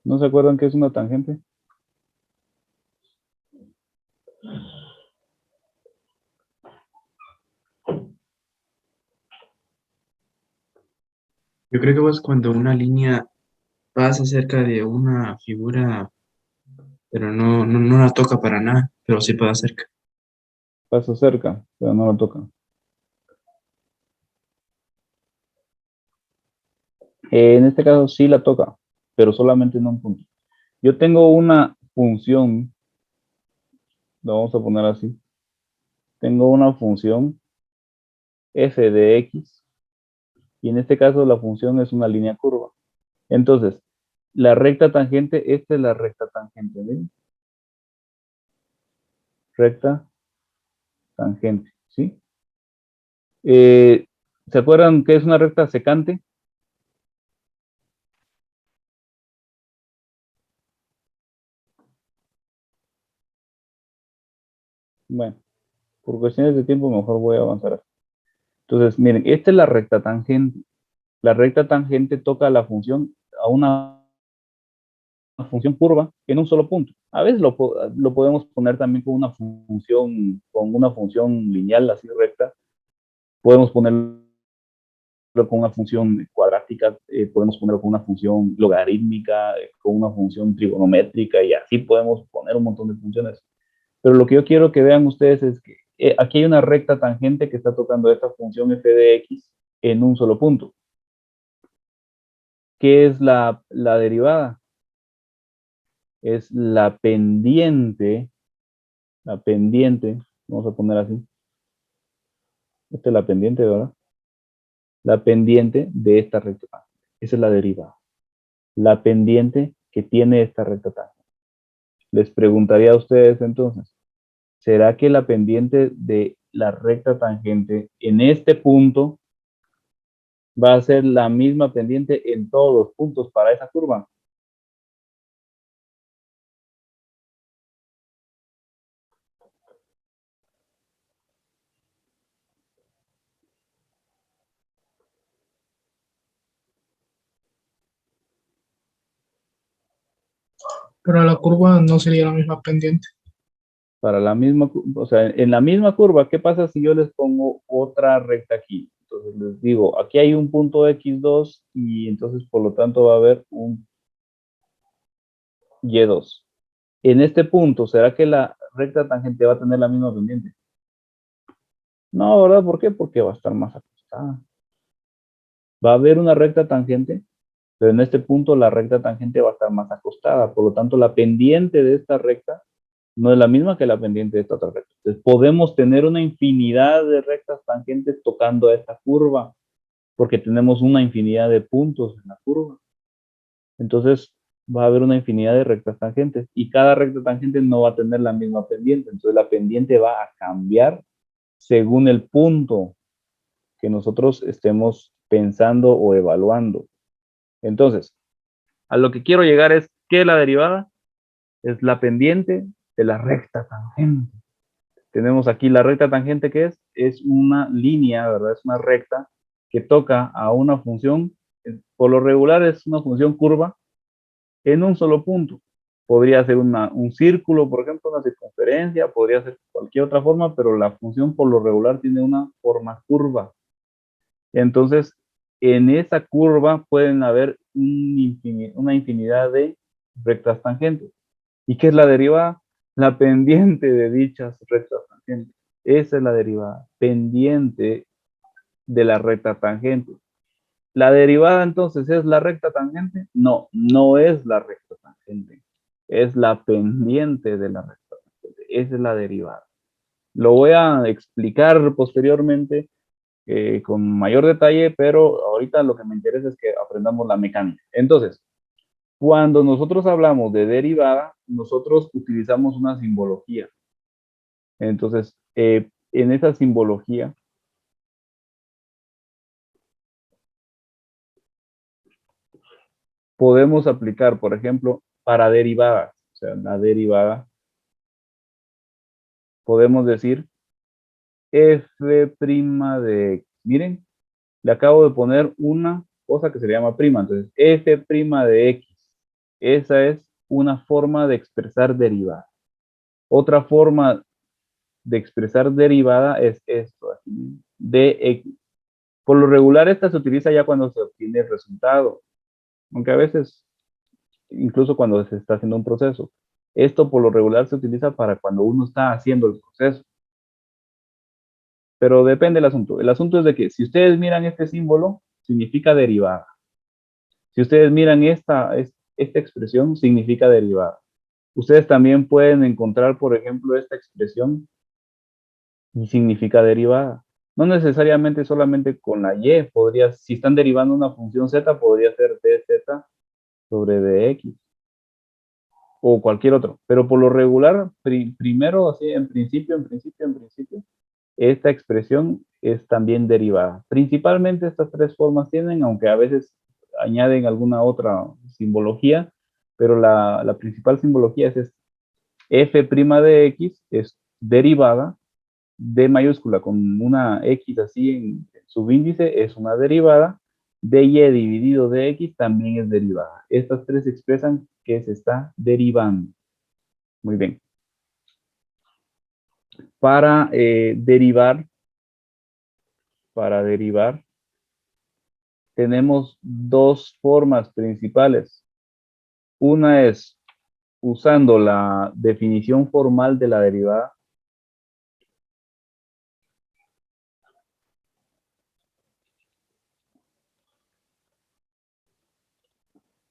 [SPEAKER 1] ¿No se acuerdan qué es una tangente?
[SPEAKER 6] Yo creo que es cuando una línea pasa cerca de una figura, pero no la toca para nada, pero sí pasa cerca.
[SPEAKER 1] Pasa cerca, pero no lo toca. En este caso sí la toca, pero solamente en un punto. Yo tengo una función, lo vamos a poner así. Tengo una función f de x, y en este caso la función es una línea curva. Entonces, la recta tangente, esta es la recta tangente, ¿ven? Recta tangente, ¿sí? ¿Se acuerdan qué es una recta secante? Bueno, por cuestiones de tiempo mejor voy a avanzar así. Entonces, miren, esta es la recta tangente. La recta tangente toca la función a una función curva en un solo punto. A veces lo podemos poner también con una función lineal así recta. Podemos ponerlo con una función cuadrática, podemos ponerlo con una función logarítmica, con una función trigonométrica y así podemos poner un montón de funciones. Pero lo que yo quiero que vean ustedes es que aquí hay una recta tangente que está tocando esta función f de x en un solo punto. ¿Qué es la derivada? Es la pendiente, vamos a poner así. Esta es la pendiente, ¿verdad? La pendiente de esta recta tangente. Esa es la derivada. La pendiente que tiene esta recta tangente. Les preguntaría a ustedes entonces, ¿será que la pendiente de la recta tangente en este punto va a ser la misma pendiente en todos los puntos para esa curva?
[SPEAKER 7] Pero la curva no sería la misma pendiente.
[SPEAKER 1] Para la misma, o sea, en la misma curva, ¿qué pasa si yo les pongo otra recta aquí? Entonces les digo, aquí hay un punto x2 y entonces por lo tanto va a haber un y2. En este punto, ¿será que la recta tangente va a tener la misma pendiente? No, ¿verdad? ¿Por qué? Porque va a estar más acostada. Va a haber una recta tangente, pero en este punto la recta tangente va a estar más acostada. Por lo tanto, la pendiente de esta recta no es la misma que la pendiente de esta otra recta. Entonces, podemos tener una infinidad de rectas tangentes tocando a esta curva, porque tenemos una infinidad de puntos en la curva. Entonces, va a haber una infinidad de rectas tangentes y cada recta tangente no va a tener la misma pendiente. Entonces, la pendiente va a cambiar según el punto que nosotros estemos pensando o evaluando. Entonces, a lo que quiero llegar es, ¿qué es la derivada? es la pendiente de la recta tangente. Tenemos aquí la recta tangente, que es una línea, ¿verdad? Es una recta que toca a una función, por lo regular es una función curva en un solo punto. Podría ser un círculo, por ejemplo, una circunferencia, podría ser cualquier otra forma, pero la función por lo regular tiene una forma curva. Entonces, en esa curva pueden haber una infinidad de rectas tangentes. ¿Y qué es la derivada? La pendiente de dichas rectas tangentes. Esa es la derivada, pendiente de la recta tangente. ¿La derivada entonces es la recta tangente? No, no es la recta tangente. Es la pendiente de la recta tangente. Esa es la derivada. Lo voy a explicar posteriormente con mayor detalle, pero ahorita lo que me interesa es que aprendamos la mecánica. Entonces, cuando nosotros hablamos de derivada, nosotros utilizamos una simbología. Entonces, en esa simbología, podemos aplicar, por ejemplo, para derivadas. O sea, la derivada, podemos decir f' de x. Miren, le acabo de poner una cosa que se le llama prima. Entonces, f' de x. Esa es una forma de expresar derivada. Otra forma de expresar derivada es esto, aquí, dx. Por lo regular, esta se utiliza ya cuando se obtiene el resultado, aunque a veces, incluso cuando se está haciendo un proceso. Esto por lo regular se utiliza para cuando uno está haciendo el proceso. Pero depende del asunto. El asunto es de que si ustedes miran este símbolo, significa derivada. Si ustedes miran esta expresión, significa derivada. Ustedes también pueden encontrar, por ejemplo, esta expresión y significa derivada. No necesariamente solamente con la y, si están derivando una función z, podría ser dz sobre dx o cualquier otro. Pero por lo regular, primero, así, en principio, esta expresión es también derivada. Principalmente estas tres formas tienen, aunque a veces añaden alguna otra simbología, pero la principal simbología es esta. F' de x es derivada, D mayúscula con una X así en subíndice es una derivada, dy dividido de x también es derivada. Estas tres expresan que se está derivando. Muy bien. Para derivar, tenemos dos formas principales. Una es usando la definición formal de la derivada.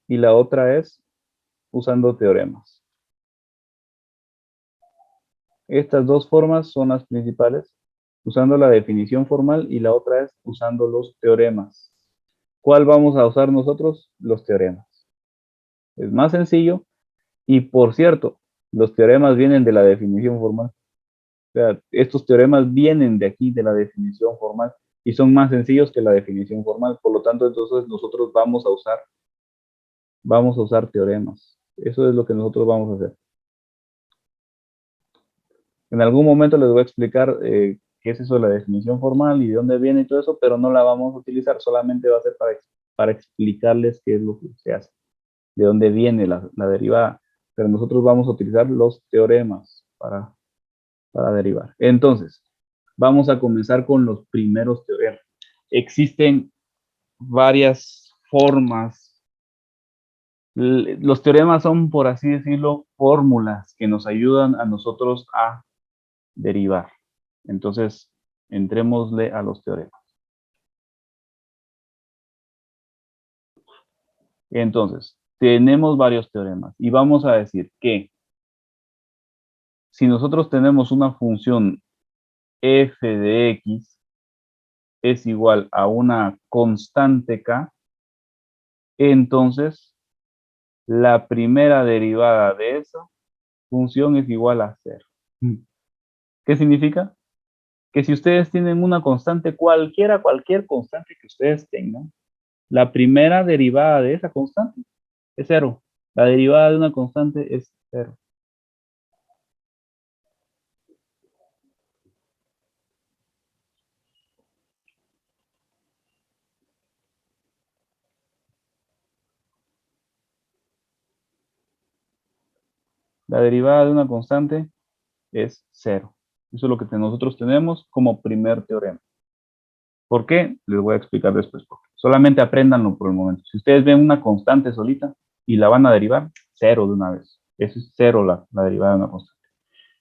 [SPEAKER 1] Y la otra es usando teoremas. Estas dos formas son las principales, usando la definición formal, y la otra es usando los teoremas. ¿Cuál vamos a usar nosotros? Los teoremas. Es más sencillo y, por cierto, los teoremas vienen de la definición formal. O sea, estos teoremas vienen de aquí, de la definición formal, y son más sencillos que la definición formal. Por lo tanto, entonces nosotros vamos a usar teoremas. Eso es lo que nosotros vamos a hacer. En algún momento les voy a explicar qué es eso de la definición formal y de dónde viene y todo eso, pero no la vamos a utilizar, solamente va a ser para explicarles qué es lo que se hace, de dónde viene la derivada. Pero nosotros vamos a utilizar los teoremas para derivar. Entonces, vamos a comenzar con los primeros teoremas. Existen varias formas. Los teoremas son, por así decirlo, fórmulas que nos ayudan a nosotros a derivar. Entonces, entrémosle a los teoremas. Entonces, tenemos varios teoremas y vamos a decir que si nosotros tenemos una función f de x es igual a una constante k, entonces la primera derivada de esa función es igual a 0. ¿Qué significa? Que si ustedes tienen una constante cualquier constante que ustedes tengan, la primera derivada de esa constante es 0. La derivada de una constante es 0. La derivada de una constante es 0. Eso es lo que nosotros tenemos como primer teorema. ¿Por qué? Les voy a explicar después por qué. Solamente apréndanlo por el momento. Si ustedes ven una constante solita y la van a derivar, 0 de una vez. Eso es 0 la derivada de una constante.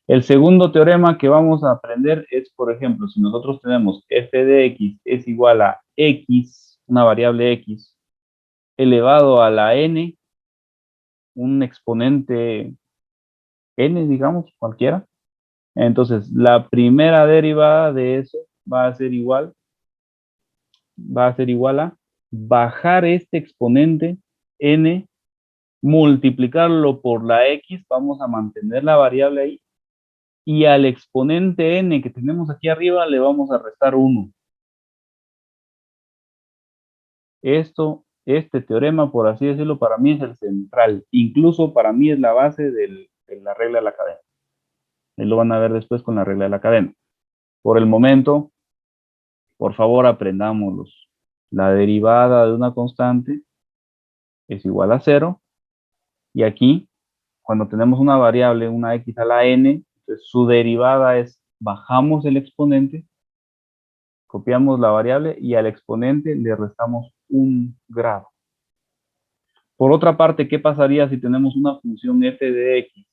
[SPEAKER 1] El segundo teorema que vamos a aprender es, por ejemplo, si nosotros tenemos f de x es igual a x, una variable x, elevado a la n, un exponente n, digamos, cualquiera. Entonces, la primera derivada de eso va a ser igual a bajar este exponente n, multiplicarlo por la x, vamos a mantener la variable ahí, y al exponente n que tenemos aquí arriba le vamos a restar 1. Este teorema, por así decirlo, para mí es el central. Incluso para mí es la base de la regla de la cadena. Y lo van a ver después con la regla de la cadena. Por el momento, por favor, aprendámoslos. La derivada de una constante es igual a 0. Y aquí, cuando tenemos una variable, una x a la n, entonces su derivada es bajamos el exponente, copiamos la variable y al exponente le restamos 1 grado. Por otra parte, ¿qué pasaría si tenemos una función f de x,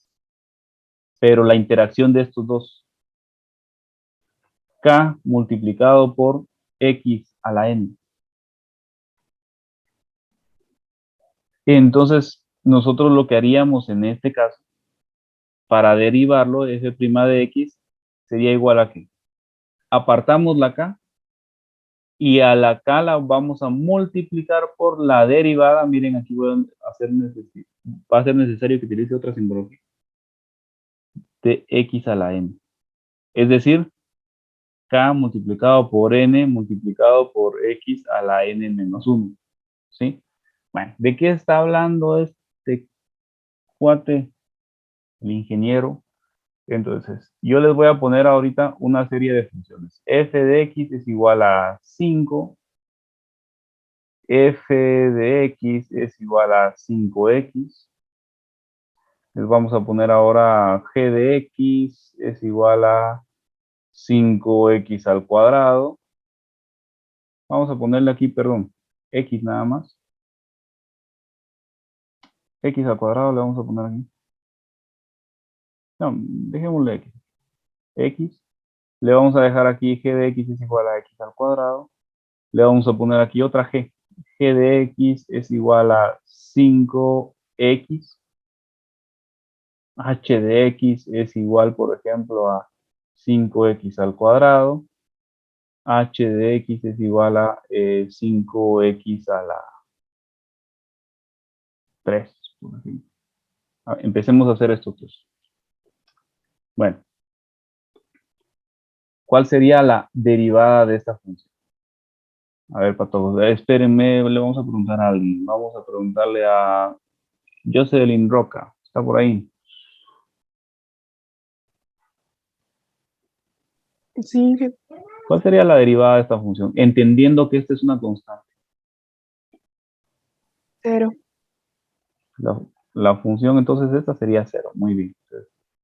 [SPEAKER 1] pero la interacción de estos dos? K multiplicado por x a la n. Entonces, nosotros lo que haríamos en este caso, para derivarlo, f' de x, sería igual a que apartamos la k, y a la k la vamos a multiplicar por la derivada. Miren, aquí va a ser necesario que utilice otra simbología, de x a la n. Es decir, k multiplicado por n multiplicado por x a la n menos 1. ¿Sí? Bueno, ¿de qué está hablando este cuate, el ingeniero? Entonces, yo les voy a poner ahorita una serie de funciones. F de x es igual a 5. F de x es igual a 5x. Les vamos a poner ahora g de x es igual a 5x al cuadrado. Vamos a ponerle aquí, perdón, x nada más. X al cuadrado le vamos a poner aquí. No, dejémosle x. X. Le vamos a dejar aquí g de x es igual a x al cuadrado. Le vamos a poner aquí otra g. G de x es igual a 5x. H de x es igual, por ejemplo, a 5x al cuadrado. H de x es igual a 5x a la 3. Por ejemplo. Empecemos a hacer estos dos. Bueno, ¿cuál sería la derivada de esta función? A ver, para todos, espérenme, le vamos a preguntar a alguien. Vamos a preguntarle a Jocelyn Roca. ¿Está por ahí?
[SPEAKER 8] Sí,
[SPEAKER 1] ¿Cuál sería la derivada de esta función? Entendiendo que esta es una constante.
[SPEAKER 8] 0.
[SPEAKER 1] La función entonces esta sería 0. Muy bien.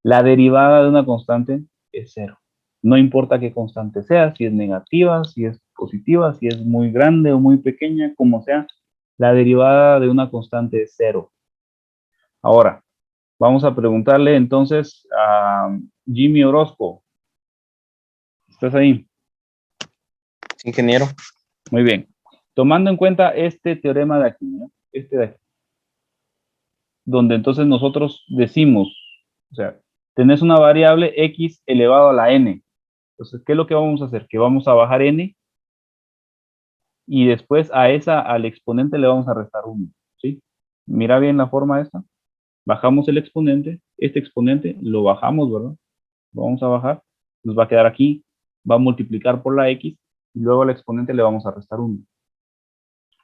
[SPEAKER 1] La derivada de una constante es 0. No importa qué constante sea, si es negativa, si es positiva, si es muy grande o muy pequeña, como sea, la derivada de una constante es 0. Ahora, vamos a preguntarle entonces a Jimmy Orozco. ¿Estás ahí?
[SPEAKER 9] Ingeniero.
[SPEAKER 1] Muy bien. Tomando en cuenta este teorema de aquí, ¿no? Este de aquí, donde entonces nosotros decimos, o sea, tenés una variable x elevado a la n. Entonces, ¿qué es lo que vamos a hacer? Que vamos a bajar n y después al exponente le vamos a restar 1. ¿Sí? Mira bien la forma esta. Bajamos el exponente, este exponente lo bajamos, ¿verdad? Lo vamos a bajar, nos va a quedar aquí, va a multiplicar por la x y luego al exponente le vamos a restar 1.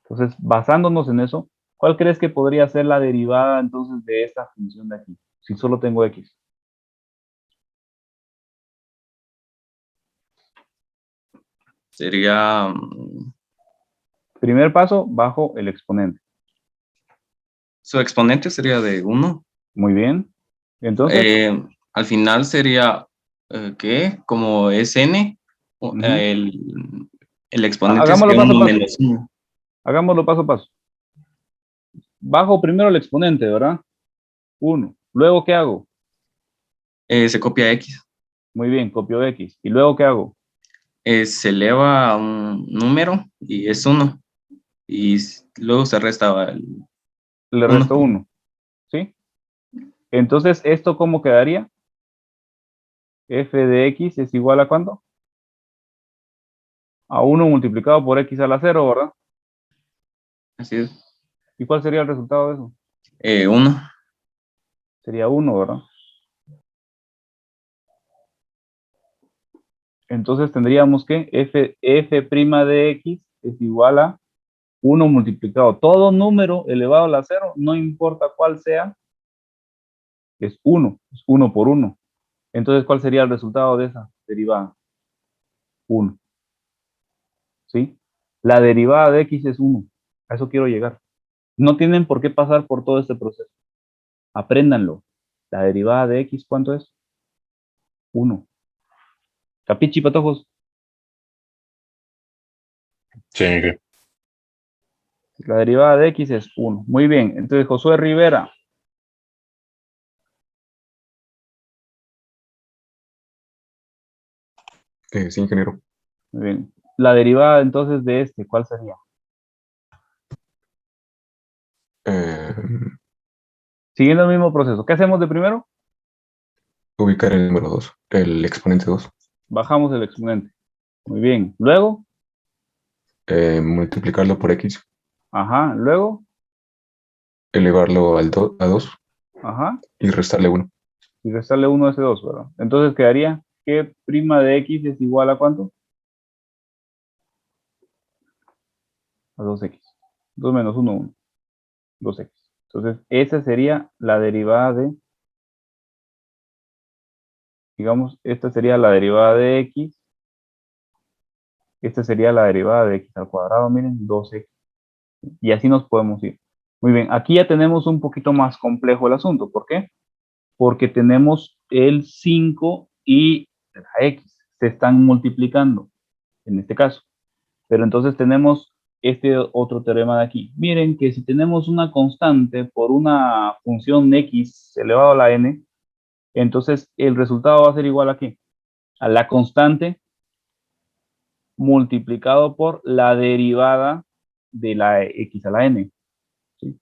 [SPEAKER 1] Entonces, basándonos en eso, ¿cuál crees que podría ser la derivada entonces de esta función de aquí? Si solo tengo x.
[SPEAKER 9] Sería
[SPEAKER 1] Primer paso, bajo el exponente.
[SPEAKER 9] su exponente sería de 1.
[SPEAKER 1] Muy bien. Entonces,
[SPEAKER 8] Al final sería, ¿qué? Como es n,
[SPEAKER 1] ujú.
[SPEAKER 8] el exponente
[SPEAKER 1] Hagámoslo
[SPEAKER 8] sería
[SPEAKER 1] paso a
[SPEAKER 8] 1
[SPEAKER 1] paso.
[SPEAKER 8] menos 1.
[SPEAKER 1] Hagámoslo paso a paso. Bajo primero el exponente, ¿verdad? 1. Luego, ¿qué hago?
[SPEAKER 8] Se copia x.
[SPEAKER 1] Muy bien, copio X. ¿Y luego qué hago?
[SPEAKER 8] Se eleva a un número y es 1. Y luego se resta el
[SPEAKER 1] Le
[SPEAKER 8] 1.
[SPEAKER 1] resto 1. ¿Sí? Entonces, ¿esto cómo quedaría? F de X es igual a ¿cuánto? A 1 multiplicado por X a la 0, ¿verdad?
[SPEAKER 8] Así es.
[SPEAKER 1] ¿Y cuál sería el resultado de eso?
[SPEAKER 8] 1.
[SPEAKER 1] Sería 1, ¿verdad? Entonces tendríamos que f' de X es igual a 1 multiplicado. Todo número elevado a la 0, no importa cuál sea, es 1. Es 1 por 1. Entonces, ¿cuál sería el resultado de esa derivada? 1. ¿Sí? La derivada de X es 1. A eso quiero llegar. No tienen por qué pasar por todo este proceso. Apréndanlo. La derivada de X, ¿cuánto es? 1. ¿Capichi, patojos?
[SPEAKER 2] Sí, Inge.
[SPEAKER 1] La derivada de X es 1. Muy bien. Entonces, Josué Rivera.
[SPEAKER 4] Sí, ingeniero.
[SPEAKER 1] Muy bien. La derivada entonces de este, ¿cuál sería?
[SPEAKER 4] Eh,
[SPEAKER 1] Siguiendo el mismo proceso. ¿Qué hacemos de primero?
[SPEAKER 4] Ubicar el número 2, el exponente 2.
[SPEAKER 1] Bajamos el exponente. Muy bien. Luego,
[SPEAKER 4] Multiplicarlo por x,
[SPEAKER 1] ajá. Luego,
[SPEAKER 4] elevarlo a 2
[SPEAKER 1] ajá.
[SPEAKER 4] y restarle 1.
[SPEAKER 1] Y restarle 1 a ese 2, ¿verdad? Entonces quedaría que prima de X es igual a ¿cuánto? A 2X. 2 menos 1, 1. 2X. Entonces, esa sería la derivada de, digamos, esta sería la derivada de X. Esta sería la derivada de X al cuadrado, miren, 2X. Y así nos podemos ir. Muy bien, aquí ya tenemos un poquito más complejo el asunto. ¿Por qué? Porque tenemos el 5 y la X. Se están multiplicando, en este caso. Pero entonces tenemos este otro teorema de aquí. Miren que si tenemos una constante por una función x elevado a la n, entonces el resultado va a ser igual a ¿qué? A la constante multiplicado por la derivada de la x a la n. ¿Sí?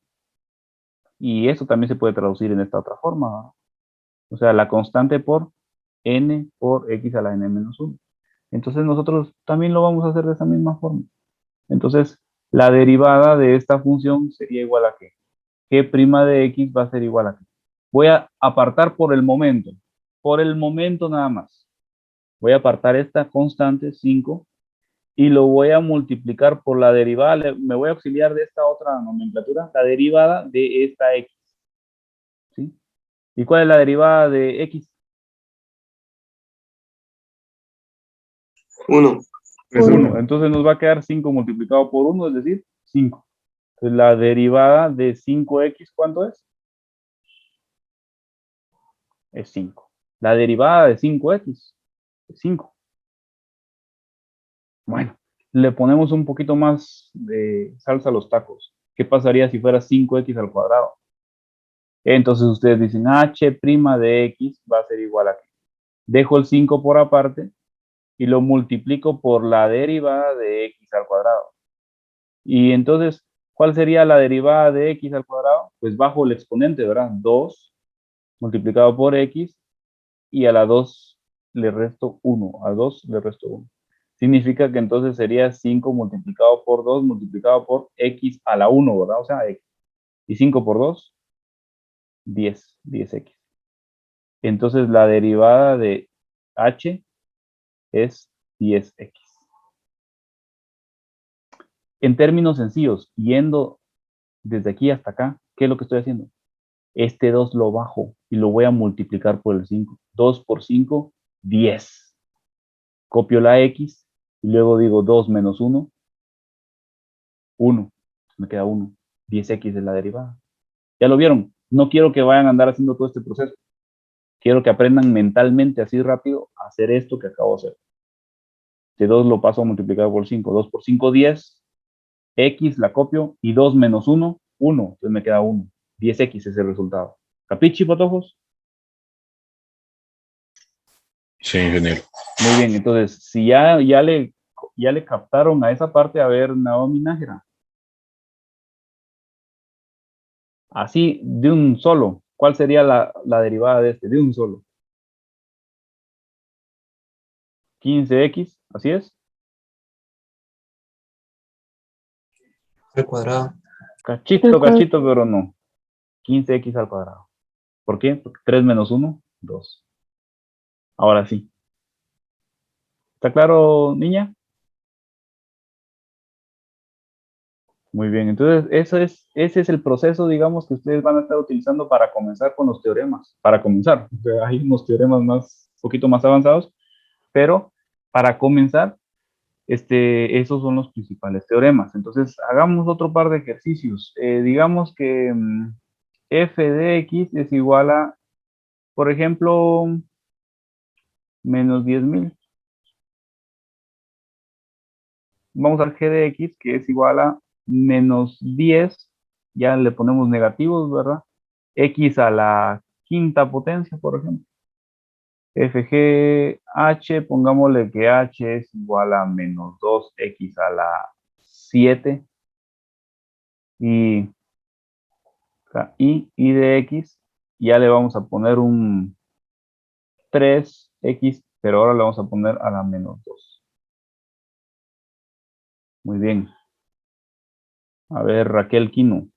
[SPEAKER 1] Y eso también se puede traducir en esta otra forma, ¿no? O sea, la constante por n por x a la n menos 1. Entonces nosotros también lo vamos a hacer de esa misma forma. Entonces, la derivada de esta función sería igual a ¿qué? G' de X va a ser igual a ¿qué? Voy a apartar por el momento nada más. Voy a apartar esta constante 5 y lo voy a multiplicar por la derivada, me voy a auxiliar de esta otra nomenclatura, la derivada de esta X. ¿Sí? ¿Y cuál es la derivada de X?
[SPEAKER 4] 1.
[SPEAKER 1] Es 1. Entonces nos va a quedar 5 multiplicado por 1, es decir, 5. Entonces la derivada de 5X, ¿cuánto es? Es 5. La derivada de 5X es 5. Bueno, le ponemos un poquito más de salsa a los tacos. ¿Qué pasaría si fuera 5X al cuadrado? Entonces ustedes dicen h' de X va a ser igual a ¿qué? Dejo el 5 por aparte y lo multiplico por la derivada de X al cuadrado. Y entonces, ¿cuál sería la derivada de X al cuadrado? Pues bajo el exponente, ¿verdad? 2 multiplicado por X y a la 2 le resto 1. A 2 le resto 1. Significa que entonces sería 5 multiplicado por 2 multiplicado por X a la 1, ¿verdad? O sea, X. Y 5 por 2, 10. 10X. Entonces la derivada de H es 10X. En términos sencillos, yendo desde aquí hasta acá, ¿qué es lo que estoy haciendo? Este 2 lo bajo y lo voy a multiplicar por el 5. 2 por 5, 10. Copio la X y luego digo 2 menos 1, 1. Me queda 1. 10X de la derivada. ¿Ya lo vieron? No quiero que vayan a andar haciendo todo este proceso. quiero que aprendan mentalmente así rápido a hacer esto que acabo de hacer. De 2 lo paso a multiplicar por 5. 2 por 5, 10. X la copio y 2 menos 1, 1. Entonces me queda 1. 10x es el resultado. ¿Capichi, patojos?
[SPEAKER 2] Sí, ingeniero.
[SPEAKER 1] Muy bien, entonces, si ya le captaron a esa parte, a ver, Naomi Nájera. Así, de un solo. ¿Cuál sería la derivada de este? De un solo. 15x, ¿así es?
[SPEAKER 6] Al cuadrado.
[SPEAKER 1] Cachito, pero no. 15x al cuadrado. ¿Por qué? Porque 3 menos 1, 2. Ahora sí. ¿Está claro, niña? Muy bien, entonces ese es el proceso, digamos, que ustedes van a estar utilizando para comenzar con los teoremas. Para comenzar, o sea, hay unos teoremas poquito más avanzados, pero para comenzar, esos son los principales teoremas. Entonces, hagamos otro par de ejercicios. Digamos que f de x es igual a, por ejemplo, menos 10.000. Vamos al g de x, que es igual a menos 10, ya le ponemos negativos, ¿verdad? X a la quinta potencia, por ejemplo. FGH, pongámosle que h es igual a menos 2x a la 7 y y de x, ya le vamos a poner un 3x, pero ahora le vamos a poner a la menos 2. Muy bien. A ver, Raquel Quino.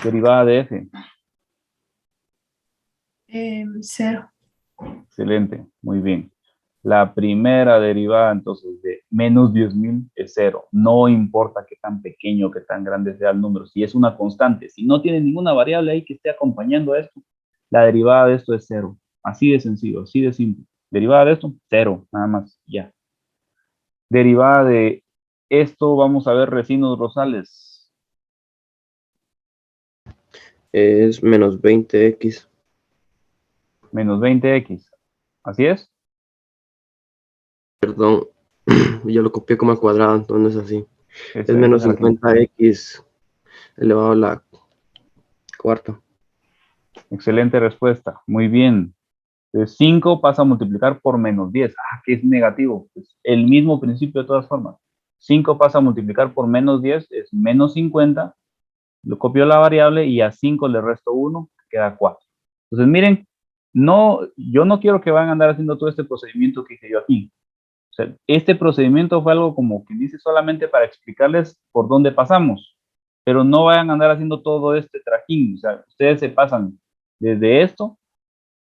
[SPEAKER 1] Derivada de f.
[SPEAKER 10] 0.
[SPEAKER 1] Excelente, muy bien. La primera derivada, entonces, de menos 10.000 es 0. No importa qué tan pequeño, qué tan grande sea el número. Si es una constante, si no tiene ninguna variable ahí que esté acompañando a esto, la derivada de esto es 0. Así de sencillo, así de simple. Derivada de esto, 0, nada más, ya. Derivada de esto, vamos a ver resinos Rosales.
[SPEAKER 9] Es menos 20x.
[SPEAKER 1] Menos 20x. ¿Así es?
[SPEAKER 9] Perdón, yo lo copié como al cuadrado, entonces así. Es
[SPEAKER 1] Eso
[SPEAKER 9] menos
[SPEAKER 1] era que-
[SPEAKER 9] 50x elevado a la cuarta.
[SPEAKER 1] Excelente respuesta. Muy bien. 5 pasa a multiplicar por menos 10. Que es negativo. Pues el mismo principio de todas formas. 5 pasa a multiplicar por menos 10, es menos 50. Lo copio la variable y a 5 le resto 1, queda 4. Entonces, miren, yo no quiero que vayan a andar haciendo todo este procedimiento que hice yo aquí. O sea, este procedimiento fue algo como que dice solamente para explicarles por dónde pasamos, pero no vayan a andar haciendo todo este trajín. O sea, ustedes se pasan desde esto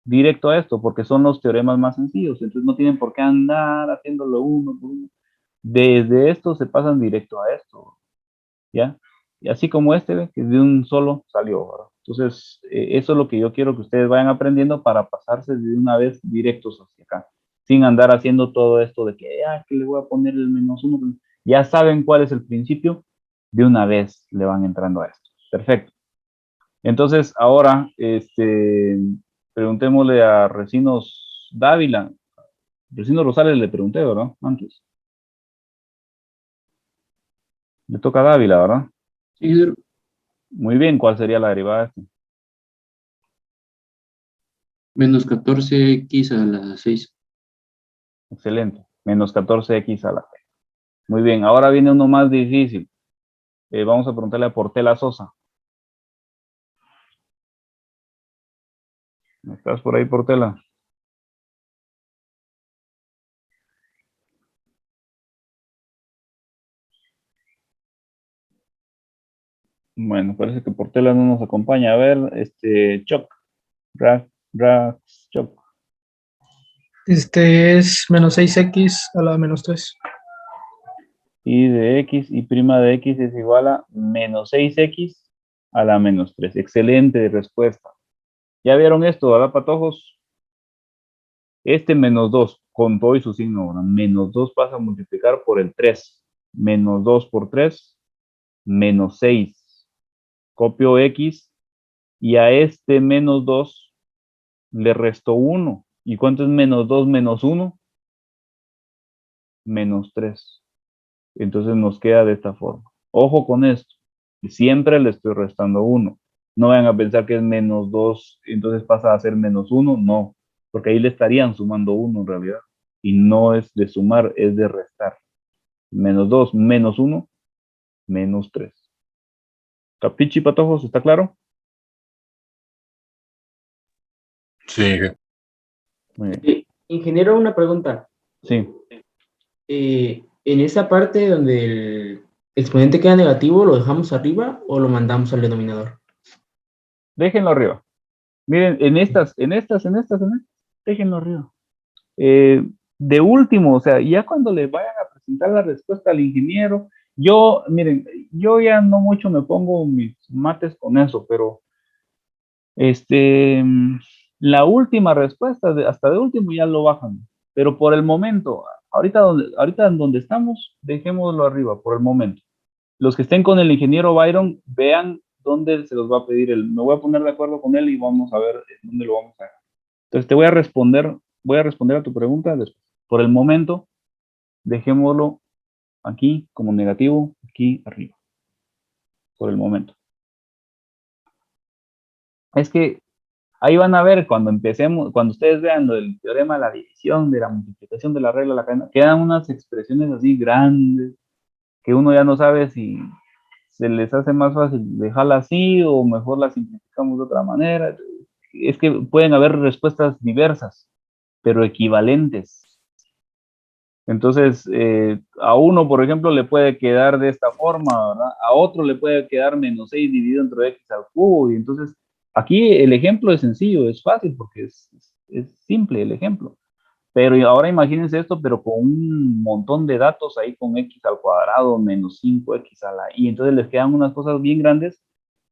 [SPEAKER 1] directo a esto, porque son los teoremas más sencillos, entonces no tienen por qué andar haciéndolo uno por uno. Desde esto se pasan directo a esto, ¿ya? Y así como este, ¿ve? Que de un solo salió, ¿verdad? Entonces, eso es lo que yo quiero que ustedes vayan aprendiendo para pasarse de una vez directos hacia acá, sin andar haciendo todo esto de que le voy a poner el menos uno. Ya saben cuál es el principio, de una vez le van entrando a esto. Perfecto. Entonces, ahora, preguntémosle a Recinos Dávila. Recinos Rosales le pregunté, ¿verdad? Antes. Le toca a Dávila, ¿verdad?
[SPEAKER 6] Sí,
[SPEAKER 1] Muy bien, ¿cuál sería la derivada de esto?
[SPEAKER 6] menos 14x a la 6.
[SPEAKER 1] Excelente. Menos 14x a la 6. Muy bien, ahora viene uno más difícil. Vamos a preguntarle a Portela Sosa. ¿Estás por ahí, Portela? Bueno, parece que Portela no nos acompaña. A ver, Choc. Choc.
[SPEAKER 7] Es menos 6x a la menos 3.
[SPEAKER 1] Y de x y prima de x es igual a menos 6x a la menos 3. Excelente respuesta. ¿Ya vieron esto, verdad, patojos? Este menos 2, con todo y su signo, ¿verdad? Menos 2 pasa a multiplicar por el 3. Menos 2 por 3, menos 6. Copio x Y a este menos 2 le resto 1. ¿Y cuánto es menos 2 menos 1? Menos 3. Entonces nos queda de esta forma. Ojo con esto. Siempre le estoy restando 1. No vayan a pensar que es menos 2, entonces pasa a ser menos 1. No, porque ahí le estarían sumando 1 en realidad. Y no es de sumar, es de restar. Menos 2 menos 1, menos 3. ¿Capichi, patojos? ¿Está claro?
[SPEAKER 2] Sí,
[SPEAKER 1] Muy bien.
[SPEAKER 6] Ingeniero, una pregunta.
[SPEAKER 1] Sí.
[SPEAKER 6] En esa parte donde el exponente queda negativo, ¿lo dejamos arriba o lo mandamos al denominador?
[SPEAKER 1] Déjenlo arriba. Miren, en estas, déjenlo arriba. De último, o sea, ya cuando le vayan a presentar la respuesta al ingeniero, miren, yo ya no mucho me pongo mis mates con eso, pero la última respuesta, hasta de último ya lo bajan, pero por el momento, ahorita en donde estamos, dejémoslo arriba, por el momento. Los que estén con el ingeniero Byron, vean dónde se los va a pedir me voy a poner de acuerdo con él y vamos a ver dónde lo vamos a dejar. Entonces te voy a responder a tu pregunta después. Por el momento, dejémoslo aquí como negativo, aquí arriba. Por el momento. Es que ahí van a ver cuando empecemos, cuando ustedes vean lo del teorema de la división, de la multiplicación de la regla de la cadena, quedan unas expresiones así grandes que uno ya no sabe si se les hace más fácil dejarla así o mejor la simplificamos de otra manera. Es que pueden haber respuestas diversas, pero equivalentes. Entonces, a uno, por ejemplo, le puede quedar de esta forma, ¿verdad? A otro le puede quedar menos 6 dividido entre x al cubo. Y entonces, aquí el ejemplo es sencillo, es fácil, porque es simple el ejemplo. Pero ahora imagínense esto, pero con un montón de datos ahí con x al cuadrado menos 5x a la y. Entonces les quedan unas cosas bien grandes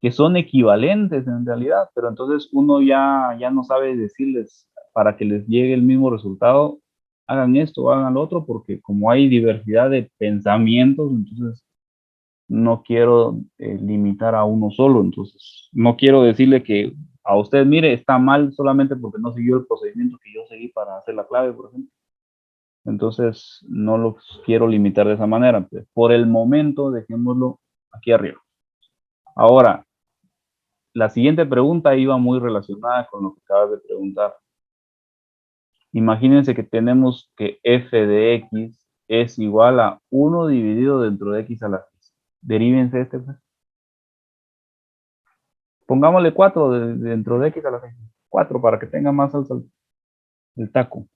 [SPEAKER 1] que son equivalentes en realidad, pero entonces uno ya no sabe decirles para que les llegue el mismo resultado, hagan esto, hagan lo otro, porque como hay diversidad de pensamientos, entonces no quiero limitar a uno solo, entonces no quiero decirle que a usted, mire, está mal solamente porque no siguió el procedimiento que yo seguí para hacer la clave, por ejemplo. Entonces, no los quiero limitar de esa manera. Por el momento, dejémoslo aquí arriba. Ahora, la siguiente pregunta iba muy relacionada con lo que acabas de preguntar. Imagínense que tenemos que f de x es igual a 1 dividido dentro de x a la 6. Derívense este, pues. Pongámosle 4 dentro de x a la 6. 4 para que tenga más salsa el taco.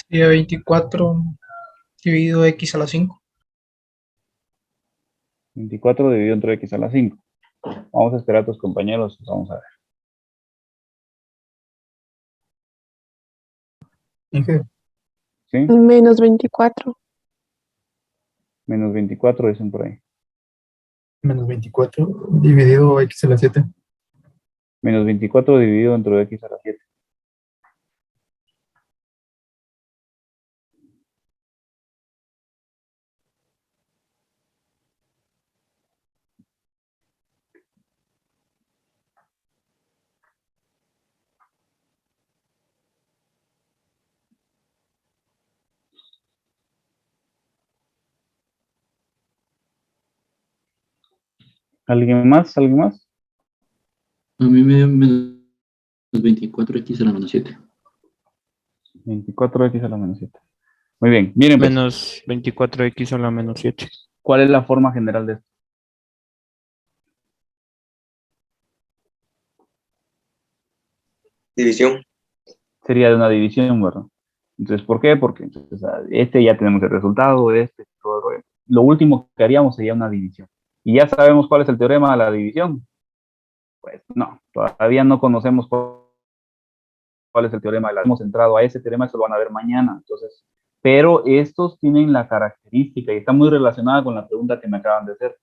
[SPEAKER 7] Sería 24 dividido x a la 5.
[SPEAKER 1] 24 dividido entre x a la 5. Vamos a esperar a tus compañeros. Vamos a ver.
[SPEAKER 7] Dije,
[SPEAKER 1] ¿Sí?
[SPEAKER 3] Menos 24.
[SPEAKER 1] Menos 24 dicen por ahí.
[SPEAKER 7] menos 24 dividido x a la 7.
[SPEAKER 1] Menos 24 dividido entre x a la 7. ¿Alguien más? ¿Alguien más?
[SPEAKER 10] A mí me dio menos 24x a la menos 7.
[SPEAKER 1] 24x a la menos 7. Muy bien. Miren, pues,
[SPEAKER 5] Menos 24x a la menos 7.
[SPEAKER 1] ¿cuál es la forma general de esto?
[SPEAKER 9] División.
[SPEAKER 1] Sería de una división, ¿verdad? Entonces, ¿por qué? Porque entonces, ya tenemos el resultado, todo el rollo. Lo último que haríamos sería una división. ¿Y ya sabemos cuál es el teorema de la división? Pues no, todavía no conocemos cuál es el teorema de la. Hemos entrado a ese teorema, eso lo van a ver mañana. Entonces, pero estos tienen la característica, y está muy relacionada con la pregunta que me acaban de hacer,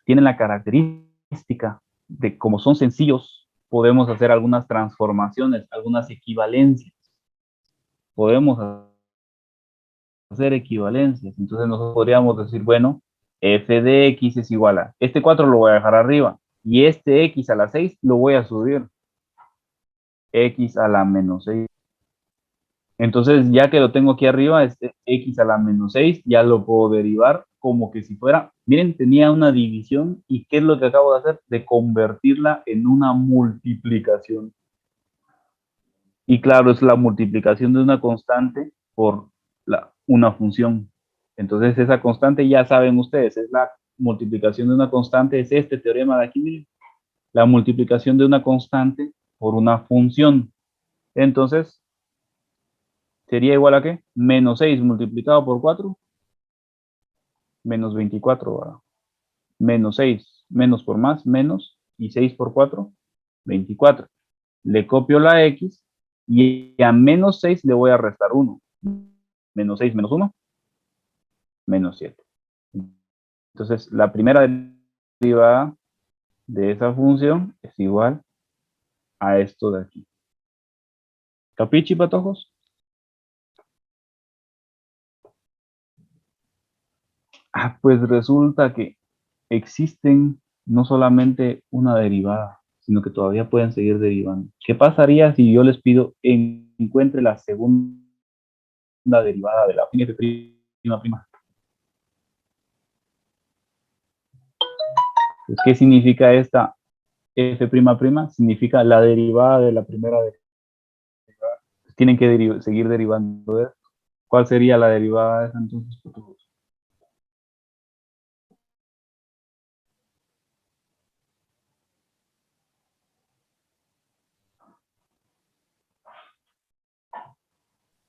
[SPEAKER 1] tienen la característica de como son sencillos, podemos hacer algunas transformaciones, algunas equivalencias. Podemos hacer equivalencias. Entonces nosotros podríamos decir, bueno, f de x es igual a, este 4 lo voy a dejar arriba, y este x a la 6 lo voy a subir, x a la menos 6. Entonces, ya que lo tengo aquí arriba, este x a la menos 6, ya lo puedo derivar como que si fuera, miren, tenía una división, ¿y qué es lo que acabo de hacer? De convertirla en una multiplicación. Y claro, es la multiplicación de una constante por una función. Entonces, esa constante ya saben ustedes, es la multiplicación de una constante, es este teorema de aquí, miren, la multiplicación de una constante por una función. Entonces, ¿sería igual a qué? Menos 6 multiplicado por 4, menos 24, ¿verdad? Menos 6, menos por más, menos, y 6 por 4, 24. Le copio la x, y a menos 6 le voy a restar 1. Menos 6 menos 1, menos 7. Entonces, la primera derivada de esa función es igual a esto de aquí. ¿Capichi, patojos? Pues resulta que existen no solamente una derivada, sino que todavía pueden seguir derivando. ¿Qué pasaría si yo les pido encuentre la segunda derivada de la f prima? Pues, ¿qué significa esta f prima? Significa la derivada de la primera derivada. Tienen que seguir derivando de esto. ¿Cuál sería la derivada de esa entonces?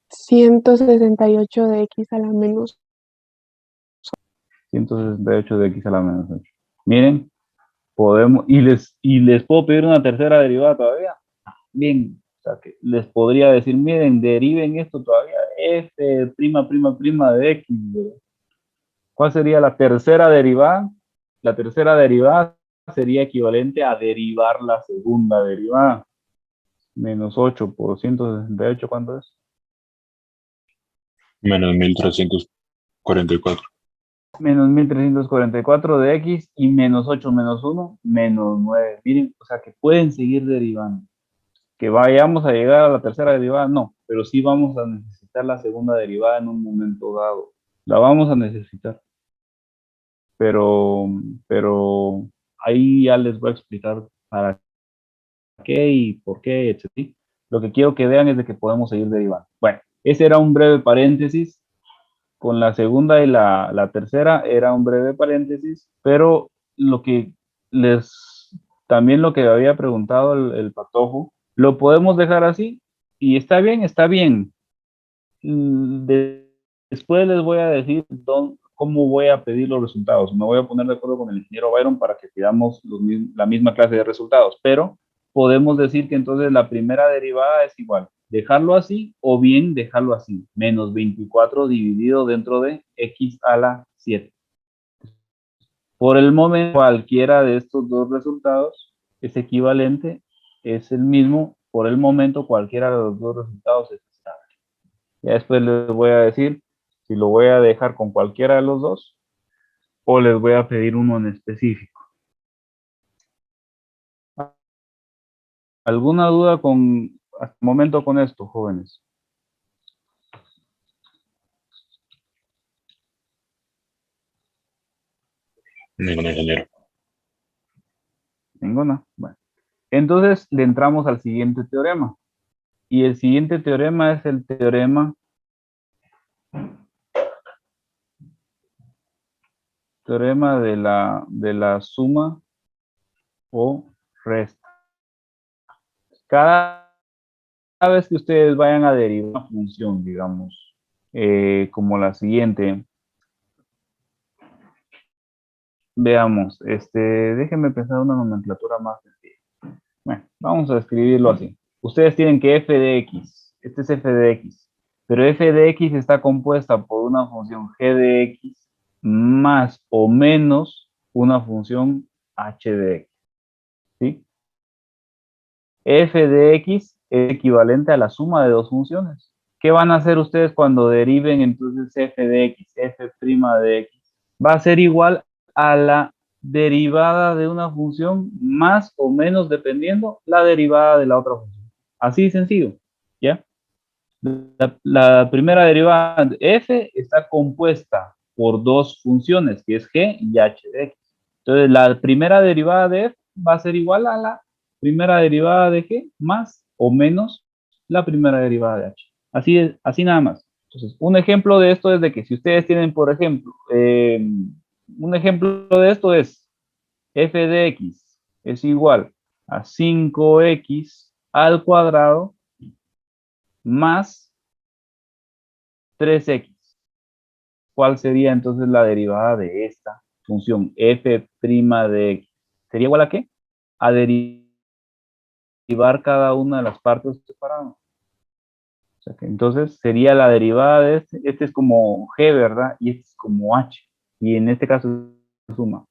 [SPEAKER 11] 168 de x a la menos
[SPEAKER 1] 168 de x a la menos 8. Miren, podemos, y les puedo pedir una tercera derivada todavía. Bien, o sea que les podría decir, miren, deriven esto todavía, f prima de x. ¿Cuál sería la tercera derivada? La tercera derivada sería equivalente a derivar la segunda derivada. Menos 8 por 168, ¿cuánto es?
[SPEAKER 2] Menos 1344.
[SPEAKER 1] Menos 1344 de x, y menos 8 menos 1, menos 9. Miren, o sea que pueden seguir derivando. Que vayamos a llegar a la tercera derivada, no, pero sí vamos a necesitar la segunda derivada en un momento dado. La vamos a necesitar. Pero ahí ya les voy a explicar para qué y por qué, etc. Lo que quiero que vean es de que podemos seguir derivando. Bueno, ese era un breve paréntesis. Con la segunda y la tercera era un breve paréntesis, pero lo que también lo que había preguntado el patojo, lo podemos dejar así, y está bien, está bien. Después les voy a decir cómo voy a pedir los resultados. Me voy a poner de acuerdo con el ingeniero Byron para que pidamos la misma clase de resultados, pero podemos decir que entonces la primera derivada es igual, dejarlo así o bien dejarlo así, menos 24 dividido dentro de x a la 7. Por el momento, cualquiera de estos dos resultados es equivalente, es el mismo. Por el momento, cualquiera de los dos resultados es estable. Ya después les voy a decir si lo voy a dejar con cualquiera de los dos o les voy a pedir uno en específico. ¿Alguna duda hasta el momento con esto, jóvenes?
[SPEAKER 2] Ningún ingeniero.
[SPEAKER 1] Ninguna. Bueno, entonces le entramos al siguiente teorema. Y el siguiente teorema es el teorema de la suma o resta. Cada vez que ustedes vayan a derivar una función, digamos, como la siguiente, veamos, déjenme pensar una nomenclatura más sencilla. Bueno, vamos a escribirlo así. Ustedes tienen que f de x, este es f de x, Pero f de x está compuesta por una función g de x más o menos una función h de x, ¿sí? F de x es equivalente a la suma de dos funciones. ¿Qué van a hacer ustedes cuando deriven entonces f de x, f' de x? Va a ser igual a la derivada de una función más o menos dependiendo la derivada de la otra función. Así de sencillo, ¿ya? La primera derivada de f está compuesta por dos funciones, que es g y h de x. Entonces, la primera derivada de f va a ser igual a la primera derivada de g más o menos la primera derivada de h. Así nada más. Entonces, un ejemplo de esto es de que si ustedes tienen, por ejemplo, un ejemplo de esto es f de x es igual a 5x al cuadrado más 3x. ¿Cuál sería entonces la derivada de esta función f' de x? ¿Sería igual a qué? A derivar cada una de las partes separadas. O sea que entonces sería la derivada de este es como g, ¿verdad? Y este es como h. Y en este caso es suma.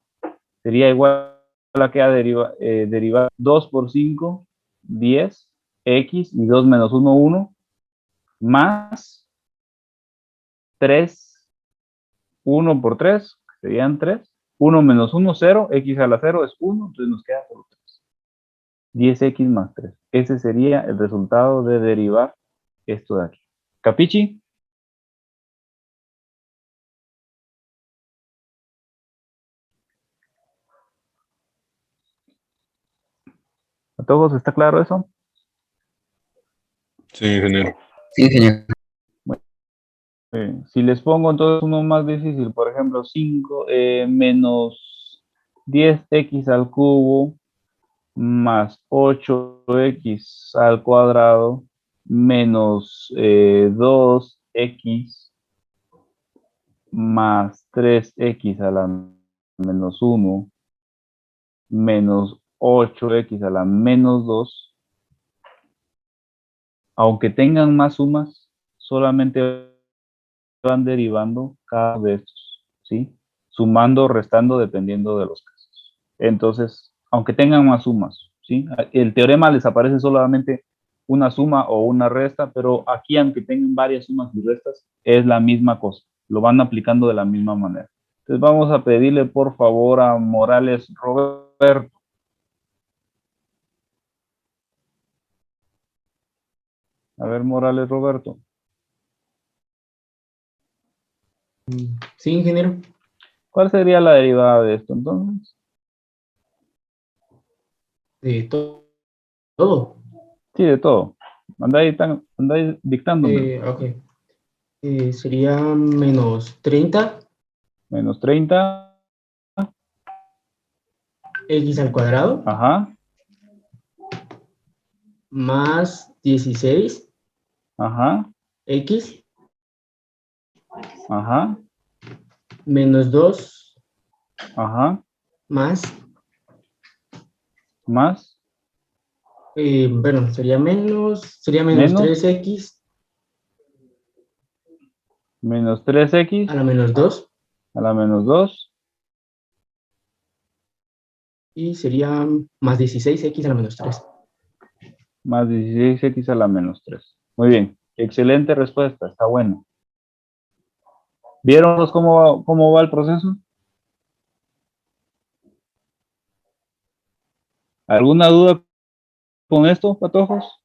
[SPEAKER 1] Sería igual a que a derivar 2 por 5, 10, x y 2 menos 1, 1, más 3, 1 por 3, serían 3. 1 menos 1, 0, x a la 0 es 1, entonces nos queda solo 3. 10x más 3. Ese sería el resultado de derivar esto de aquí. ¿Capichi? ¿A todos está claro eso?
[SPEAKER 2] Sí, ingeniero.
[SPEAKER 10] Sí, ingeniero.
[SPEAKER 1] Si les pongo entonces uno más difícil, por ejemplo, 5 menos 10x al cubo más 8x al cuadrado menos 2x más 3x a la menos 1 menos 8x a la menos 2, aunque tengan más sumas, solamente van derivando cada uno de estos, ¿sí? Sumando o restando dependiendo de los casos. Entonces, aunque tengan más sumas, ¿sí? El teorema les aparece solamente una suma o una resta, pero aquí, aunque tengan varias sumas y restas, es la misma cosa. Lo van aplicando de la misma manera. Entonces, vamos a pedirle, por favor, a Morales Roberto. A ver, Morales Roberto.
[SPEAKER 6] Sí, ingeniero.
[SPEAKER 1] ¿Cuál sería la derivada de esto, entonces?
[SPEAKER 6] De todo.
[SPEAKER 1] Sí, de todo. Andáis dictándome.
[SPEAKER 6] Ok. Sería menos 30
[SPEAKER 1] Menos 30.
[SPEAKER 6] x al cuadrado
[SPEAKER 1] Ajá.
[SPEAKER 6] más 16
[SPEAKER 1] Ajá.
[SPEAKER 6] x
[SPEAKER 1] Ajá.
[SPEAKER 6] menos 2
[SPEAKER 1] Ajá.
[SPEAKER 6] más,
[SPEAKER 1] Más.
[SPEAKER 6] bueno, sería menos
[SPEAKER 1] Menos.
[SPEAKER 6] 3x
[SPEAKER 1] Menos 3x
[SPEAKER 6] a la menos 2
[SPEAKER 1] a la menos 2.
[SPEAKER 6] y sería más 16x a la menos 3.
[SPEAKER 1] Más 16x a la menos 3. Muy bien. Excelente respuesta. Está bueno. ¿Vieron cómo va el proceso? ¿Alguna duda con esto, patojos?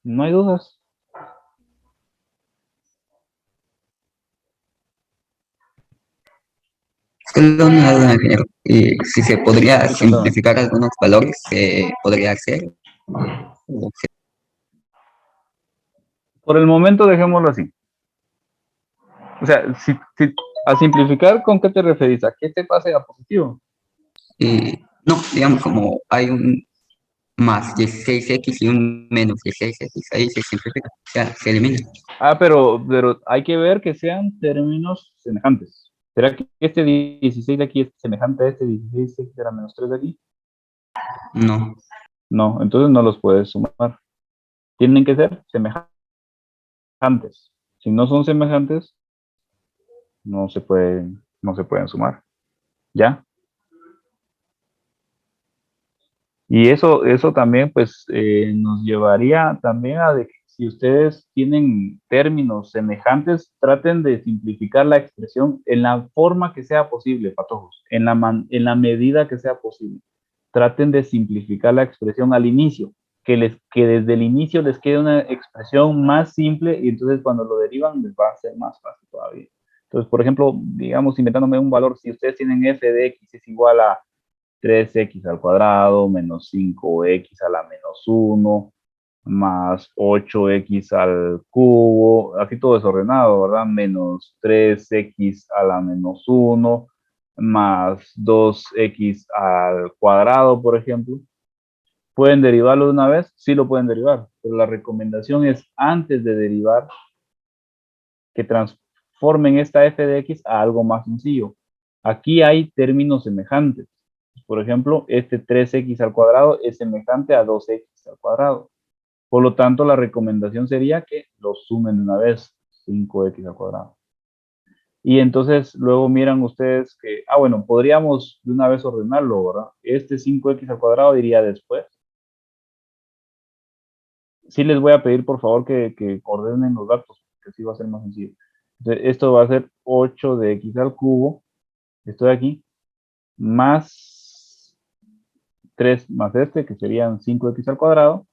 [SPEAKER 1] No hay dudas.
[SPEAKER 10] Solo una duda, ingeniero. Y si se podría simplificar algunos valores, podría ser. O
[SPEAKER 1] Por el momento dejémoslo así. O sea, si a simplificar, ¿con qué te referís? ¿A qué te pase a positivo?
[SPEAKER 10] no, digamos, como hay más 16x y un menos 16x, ahí se simplifica, o sea, se elimina.
[SPEAKER 1] Ah, pero hay que ver que sean términos semejantes. ¿Será que este 16 de aquí es semejante a este 16 de la menos 3 de aquí?
[SPEAKER 10] No,
[SPEAKER 1] No, entonces no los puedes sumar. Tienen que ser semejantes. Si no son semejantes, no se pueden sumar. ¿Ya? Y eso también, pues, nos llevaría también a de que si ustedes tienen términos semejantes, traten de simplificar la expresión en la forma que sea posible, patojos, en la medida que sea posible. Traten de simplificar la expresión al inicio, que desde el inicio les quede una expresión más simple y entonces cuando lo derivan les va a ser más fácil todavía. Entonces, por ejemplo, digamos, inventándome un valor, si ustedes tienen f de x es igual a 3x al cuadrado menos 5x a la menos 1 más 8x al cubo, así todo desordenado, ¿verdad? Menos 3x a la menos 1 más 2x al cuadrado, por ejemplo. ¿Pueden derivarlo de una vez? Sí lo pueden derivar, pero la recomendación es antes de derivar que transformen esta f de x a algo más sencillo. Aquí hay términos semejantes. Por ejemplo, este 3x al cuadrado es semejante a 2x al cuadrado. Por lo tanto, la recomendación sería que los sumen de una vez, 5x al cuadrado. Y entonces luego miran ustedes que, bueno, podríamos de una vez ordenarlo, ¿verdad? Este 5x al cuadrado iría después. Sí les voy a pedir, por favor, que ordenen los datos, porque así va a ser más sencillo. Entonces, esto va a ser 8 de x al cubo, esto de aquí, más 3 más este, que serían 5x al cuadrado,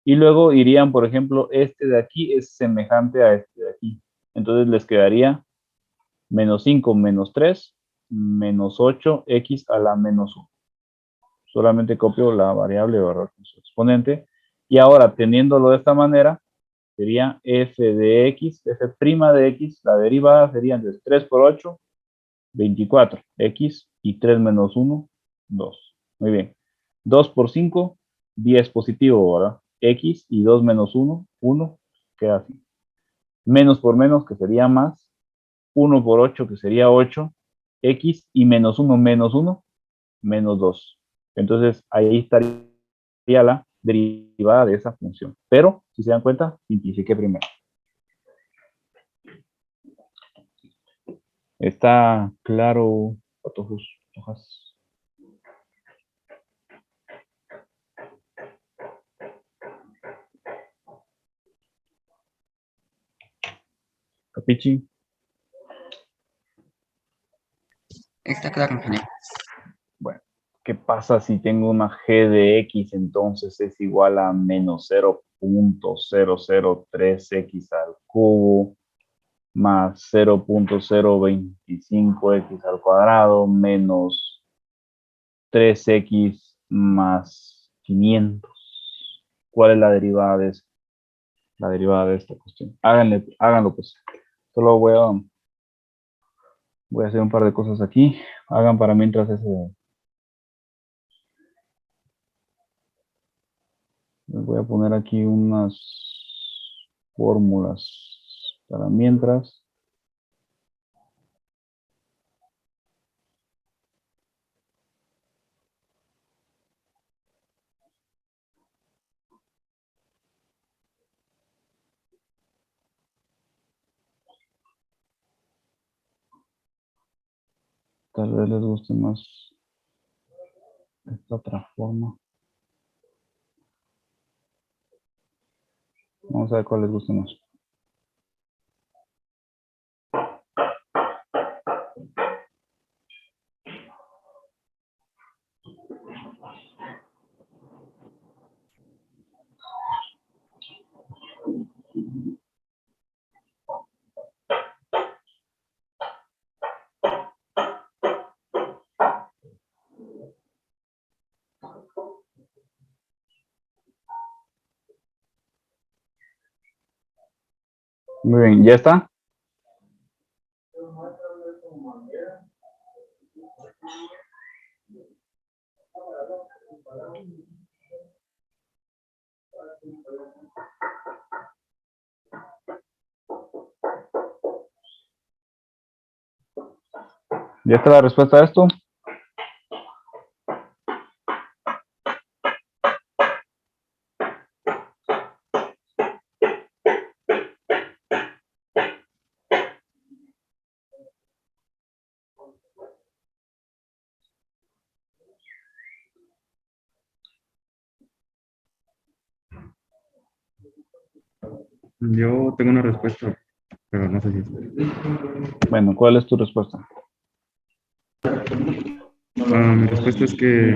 [SPEAKER 1] y luego irían, por ejemplo, este de aquí es semejante a este de aquí. Entonces les quedaría menos 5 menos 3 menos 8x a la menos 1. Solamente copio la variable, ¿verdad? Con su exponente. Y ahora, teniéndolo de esta manera, sería f de x, f' de x, la derivada sería entonces 3 por 8, 24, x y 3 menos 1, 2. Muy bien. 2 por 5, 10 positivo, ¿verdad? X y 2 menos 1, 1, queda así. Menos por menos, que sería más. 1 por 8, que sería 8. X y menos 1, menos 2. Entonces, ahí estaría la derivada de esa función. Pero, si se dan cuenta, simplifiqué primero. Está claro, patojos, hojas. Capichi.
[SPEAKER 10] está claro, ingeniero.
[SPEAKER 1] Bueno, ¿qué pasa si tengo una g de x? Entonces es igual a menos 0.003x al cubo más 0.025x al cuadrado menos 3x más 500. ¿Cuál es la derivada de eso? La derivada de esta cuestión. Háganlo pues. Solo voy a hacer un par de cosas aquí. Hagan para mientras ese. Les voy a poner aquí unas fórmulas para mientras. Tal vez les guste más esta otra forma. Vamos a ver cuál les gusta más. Muy bien, ¿ya está? ¿Ya está la respuesta a esto?
[SPEAKER 12] Yo tengo una respuesta, pero no sé si es.
[SPEAKER 1] Bueno, ¿cuál es tu respuesta?
[SPEAKER 12] Mi respuesta es que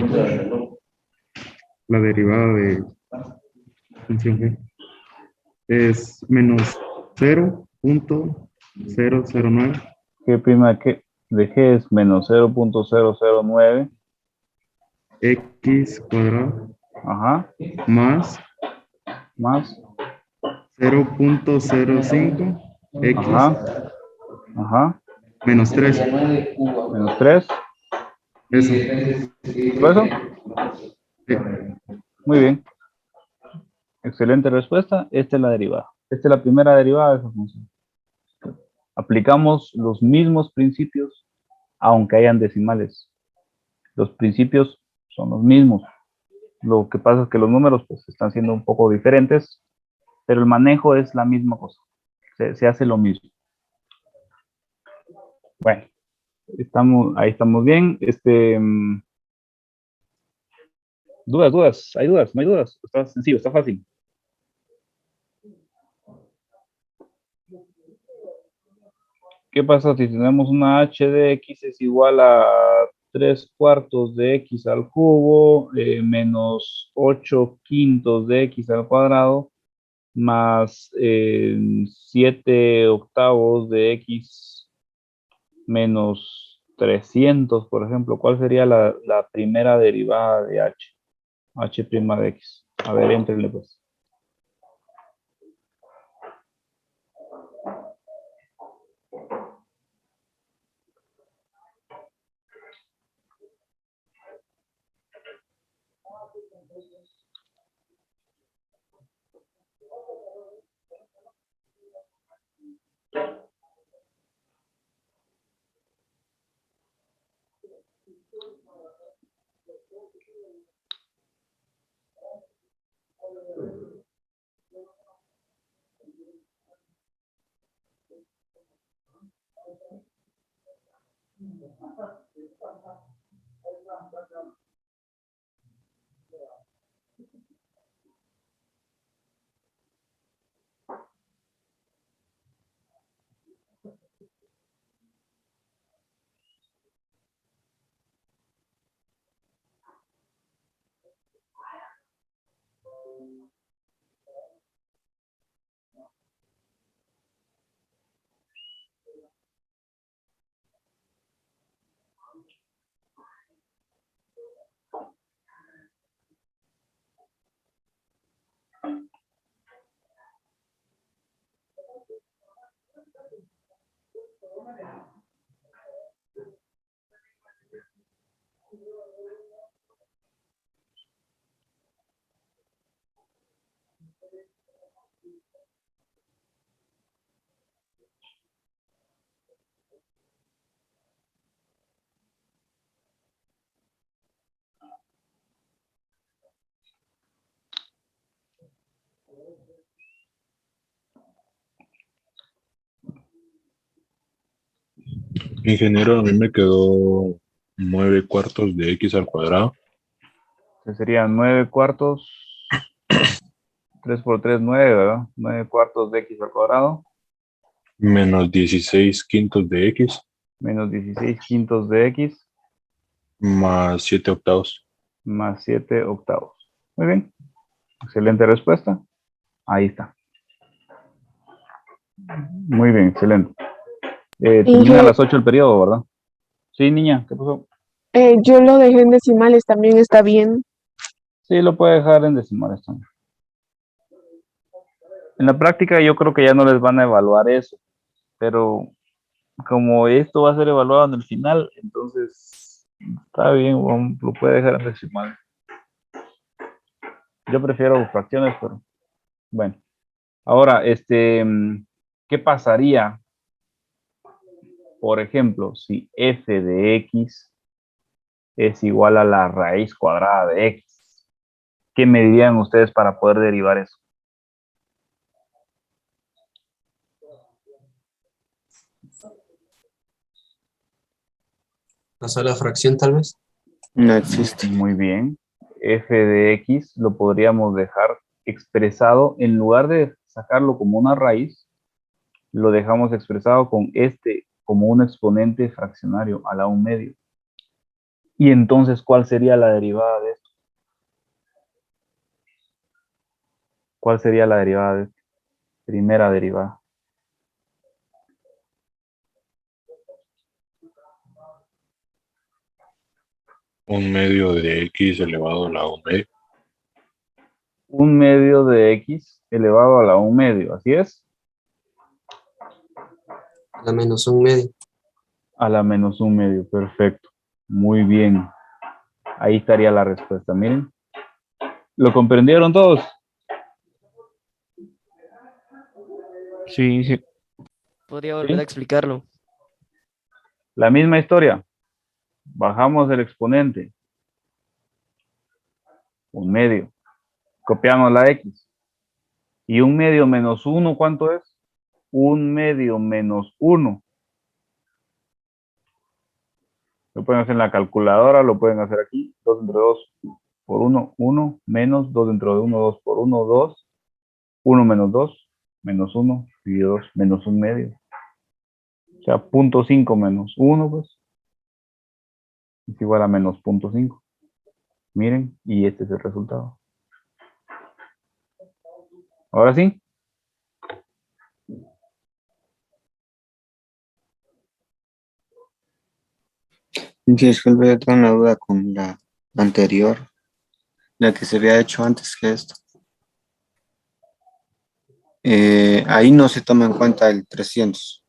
[SPEAKER 12] la derivada de función g es menos 0.009
[SPEAKER 1] ¿Qué prima de g es menos 0.009?
[SPEAKER 12] x cuadrado
[SPEAKER 1] Ajá,
[SPEAKER 12] más
[SPEAKER 1] más,
[SPEAKER 12] 0.05 x
[SPEAKER 1] ajá, ajá,
[SPEAKER 12] menos 3.
[SPEAKER 1] menos 3.
[SPEAKER 12] Eso.
[SPEAKER 1] ¿Todo eso?
[SPEAKER 12] Sí.
[SPEAKER 1] Muy bien. Excelente respuesta. Esta es la derivada. Esta es la primera derivada de esa función. Aplicamos los mismos principios, aunque hayan decimales. Los principios son los mismos. Lo que pasa es que los números pues, están siendo un poco diferentes, pero el manejo es la misma cosa. Se hace lo mismo. Bueno, ahí estamos bien. Dudas, hay dudas, no hay dudas. Está sencillo, está fácil. ¿Qué pasa si tenemos una h de x es igual a 3/4 de x al cubo menos 8/5 de x al cuadrado más 7/8 de x menos 300, por ejemplo? ¿Cuál sería la primera derivada de h? H' de x. A ver, éntrenle pues.
[SPEAKER 2] Ingeniero, a mí me quedó 9/4 de x al cuadrado.
[SPEAKER 1] Serían 9/4, 3 por 3, 9, ¿verdad? 9/4 de x al cuadrado.
[SPEAKER 2] Menos 16/5 de x.
[SPEAKER 1] Menos 16/5 de x.
[SPEAKER 2] Más 7/8.
[SPEAKER 1] Más 7/8. Muy bien. Excelente respuesta. Ahí está. Muy bien, excelente. Termina a las 8 el periodo, ¿verdad? Sí, niña, ¿qué pasó?
[SPEAKER 11] Yo lo dejé en decimales, también está bien.
[SPEAKER 1] Sí, lo puede dejar en decimales también. En la práctica yo creo que ya no les van a evaluar eso, pero como esto va a ser evaluado en el final, entonces está bien, lo puede dejar en decimales. Yo prefiero fracciones, pero bueno. Ahora, ¿qué pasaría por ejemplo, si f de x es igual a la raíz cuadrada de x, ¿qué me dirían ustedes para poder derivar eso?
[SPEAKER 9] La sola fracción, tal vez.
[SPEAKER 13] No existe.
[SPEAKER 1] Muy bien. F de x lo podríamos dejar expresado, en lugar de sacarlo como una raíz, lo dejamos expresado con como un exponente fraccionario a la 1/2. Y entonces, ¿cuál sería la derivada de esto? ¿Cuál sería la derivada de esto? Primera derivada.
[SPEAKER 2] Un medio de x elevado a la 1/2.
[SPEAKER 1] 1/2 de x elevado a la 1/2, ¿así es?
[SPEAKER 9] A la menos 1/2.
[SPEAKER 1] A la menos 1/2, perfecto. Muy bien. Ahí estaría la respuesta, miren. ¿Lo comprendieron todos?
[SPEAKER 5] Sí, sí.
[SPEAKER 9] ¿Podría volver a explicarlo?
[SPEAKER 1] La misma historia. Bajamos el exponente. 1/2. Copiamos la x. Y 1/2 menos 1, ¿cuánto es? 1/2 menos 1. Lo pueden hacer en la calculadora, lo pueden hacer aquí. 2 entre 2 por 1, 1, menos 2 dentro de 1, 2 por 1, 2. 1 menos 2, menos 1, dividido 2, menos 1/2. O sea, 0.5 menos 1, pues, es igual a menos 0.5. Miren, y este es el resultado. Ahora sí.
[SPEAKER 13] Disculpe, yo tengo una duda con la anterior, la que se había hecho antes que esto. Ahí no se toma en cuenta el 300.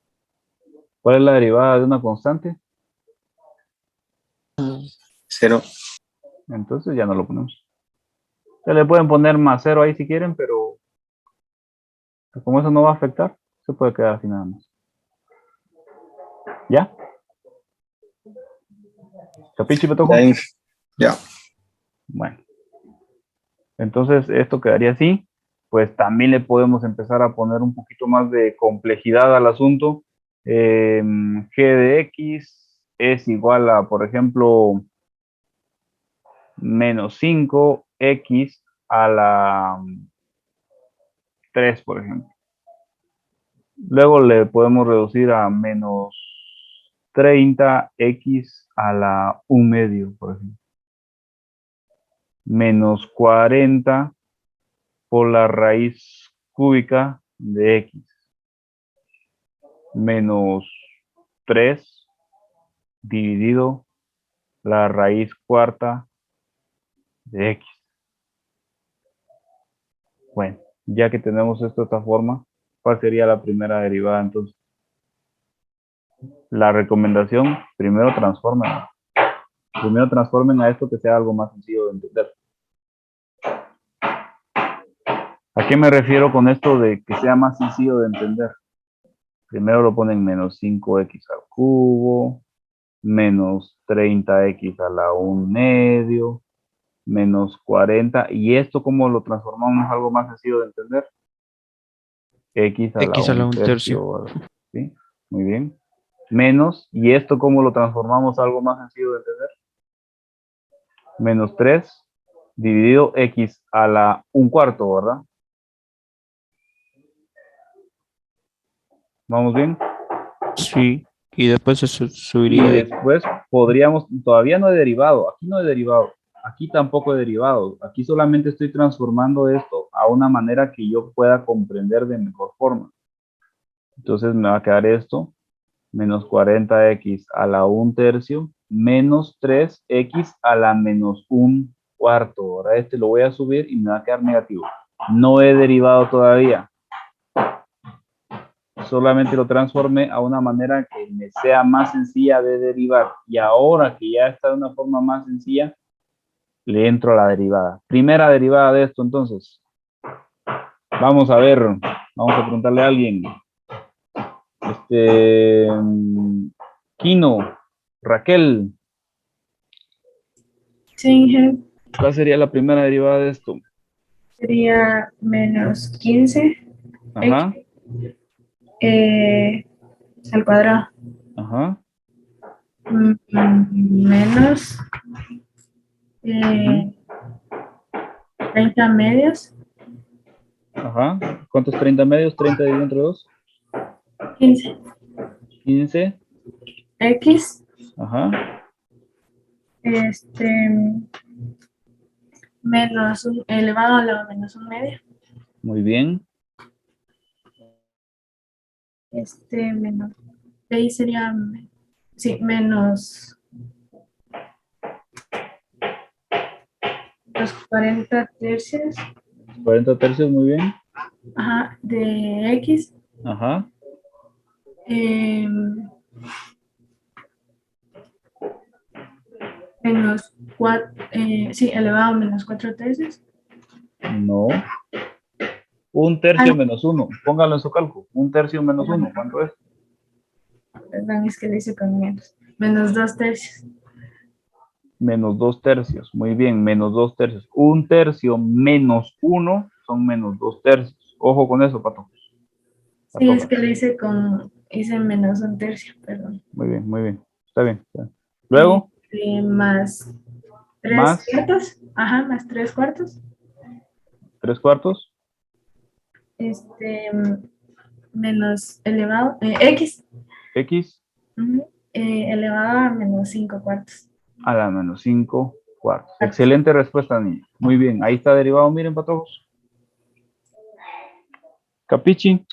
[SPEAKER 1] ¿Cuál es la derivada de una constante?
[SPEAKER 13] 0.
[SPEAKER 1] Entonces ya no lo ponemos. Se le pueden poner más 0 ahí si quieren, pero como eso no va a afectar, se puede quedar así nada más. ¿Ya? ¿Capichi, me tocó?
[SPEAKER 13] Ya.
[SPEAKER 1] Bueno. Entonces esto quedaría así. Pues también le podemos empezar a poner un poquito más de complejidad al asunto. G de X es igual a, por ejemplo, menos 5X a la 3, por ejemplo. Luego le podemos reducir a menos 30X a la 1/2, por ejemplo. Menos 40 por la raíz cúbica de X. Menos 3 dividido la raíz cuarta de X. Bueno, ya que tenemos esto de esta forma, ¿cuál sería la primera derivada entonces? La recomendación, primero transformen. Primero transformen a esto que sea algo más sencillo de entender. ¿A qué me refiero con esto de que sea más sencillo de entender? Primero lo ponen menos 5x al cubo, menos 30x a la 1/2, menos 40. ¿Y esto cómo lo transformamos a algo más sencillo de entender? X a la
[SPEAKER 5] X a la
[SPEAKER 1] 1
[SPEAKER 5] 1 tercio.
[SPEAKER 1] tercio. ¿Sí? Muy bien. Menos, ¿y esto cómo lo transformamos a algo más sencillo de entender? Menos 3 dividido X a la 1/4, ¿verdad? ¿Vamos bien?
[SPEAKER 5] Sí, y después se
[SPEAKER 1] Y
[SPEAKER 5] subiría.
[SPEAKER 1] después podríamos, todavía no he derivado, aquí no he derivado, aquí tampoco he derivado, aquí solamente estoy transformando esto a una manera que yo pueda comprender de mejor forma. Entonces me va a quedar esto, menos 40x a la 1 tercio, menos 3x a la menos 1/4. Ahora este lo voy a subir y me va a quedar negativo. No he derivado todavía. Solamente lo transformé a una manera que me sea más sencilla de derivar. Y ahora que ya está de una forma más sencilla, le entro a la derivada. Primera derivada de esto, entonces. Vamos a ver, vamos a preguntarle a alguien. Kino, Raquel,
[SPEAKER 14] Sí, jefe,
[SPEAKER 1] ¿cuál sería la primera derivada de esto?
[SPEAKER 14] sería menos 15
[SPEAKER 1] Ajá,
[SPEAKER 14] eh, al cuadrado.
[SPEAKER 1] ajá,
[SPEAKER 14] Menos
[SPEAKER 1] ujú,
[SPEAKER 14] 30 medios,
[SPEAKER 1] ajá. ¿Cuántos 30 medios? 30 dividido entre 2.
[SPEAKER 14] 15
[SPEAKER 1] 15,
[SPEAKER 14] x,
[SPEAKER 1] ajá,
[SPEAKER 14] este, menos un elevado a la menos un medio,
[SPEAKER 1] muy bien.
[SPEAKER 14] menos, de ahí sería, sí, menos los 40 tercios,
[SPEAKER 1] 40 tercios, muy bien.
[SPEAKER 14] ajá, de x,
[SPEAKER 1] Ajá,
[SPEAKER 14] menos 4, sí, elevado a menos 4 tercios.
[SPEAKER 1] no. Un tercio menos 1. Póngalo en su cálculo. Un tercio menos 1. ¿Cuánto es?
[SPEAKER 14] Perdón, es que lo hice con menos 2 tercios.
[SPEAKER 1] Menos 2 tercios. Muy bien, menos 2 tercios. Un tercio menos 1 son menos 2 tercios. Ojo con eso, Pato.
[SPEAKER 14] Sí, es que lo hice hice menos un tercio, perdón.
[SPEAKER 1] Muy bien, muy bien. Está bien. Está bien. Luego,
[SPEAKER 14] Más 3
[SPEAKER 1] más
[SPEAKER 14] cuartos, ajá, más 3 cuartos.
[SPEAKER 1] 3 cuartos.
[SPEAKER 14] Menos elevado, x,
[SPEAKER 1] X
[SPEAKER 14] elevado a menos 5 cuartos.
[SPEAKER 1] a la menos 5 cuartos. Excelente respuesta, niña. Muy bien. Ahí está derivado. Miren, patojos. Capichi.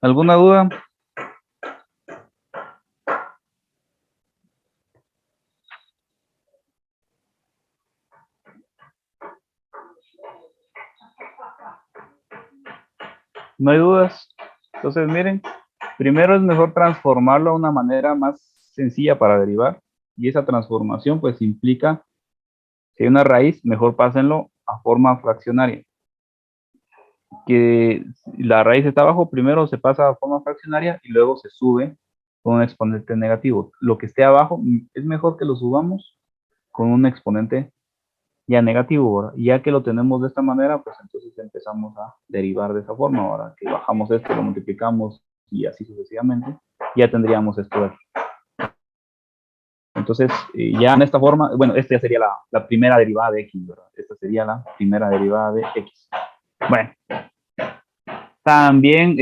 [SPEAKER 1] ¿Alguna duda? ¿No hay dudas? Entonces, miren, primero es mejor transformarlo a una manera más sencilla para derivar. Y esa transformación, pues, implica, si hay una raíz, mejor pásenlo a forma fraccionaria. Que la raíz está abajo, primero se pasa a forma fraccionaria y luego se sube con un exponente negativo. Lo que esté abajo, es mejor que lo subamos con un exponente ya negativo, ¿verdad? Y ya que lo tenemos de esta manera, pues entonces empezamos a derivar de esa forma. Ahora que bajamos esto, lo multiplicamos y así sucesivamente, ya tendríamos esto de aquí. Entonces, ya en esta forma, bueno, esta ya sería la primera derivada de x, ¿verdad? Esta sería la primera derivada de x. Bueno, también,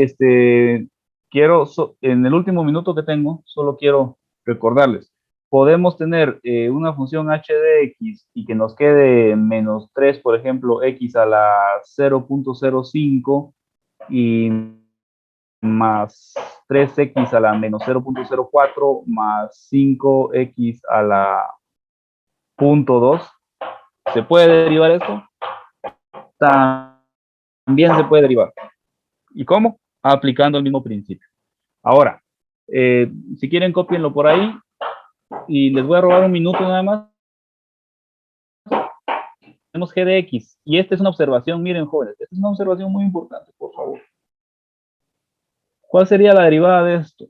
[SPEAKER 1] quiero, en el último minuto que tengo, solo quiero recordarles, podemos tener una función h de x y que nos quede menos 3, por ejemplo, x a la 0.05 y más 3x a la menos 0.04 más 5x a la 0.2. ¿Se puede derivar esto? También se puede derivar. ¿Y cómo? Aplicando el mismo principio. Ahora, si quieren, cópienlo por ahí y les voy a robar un minuto nada más. Tenemos g de x y esta es una observación, miren jóvenes, esta es una observación muy importante, por favor. ¿Cuál sería la derivada de esto?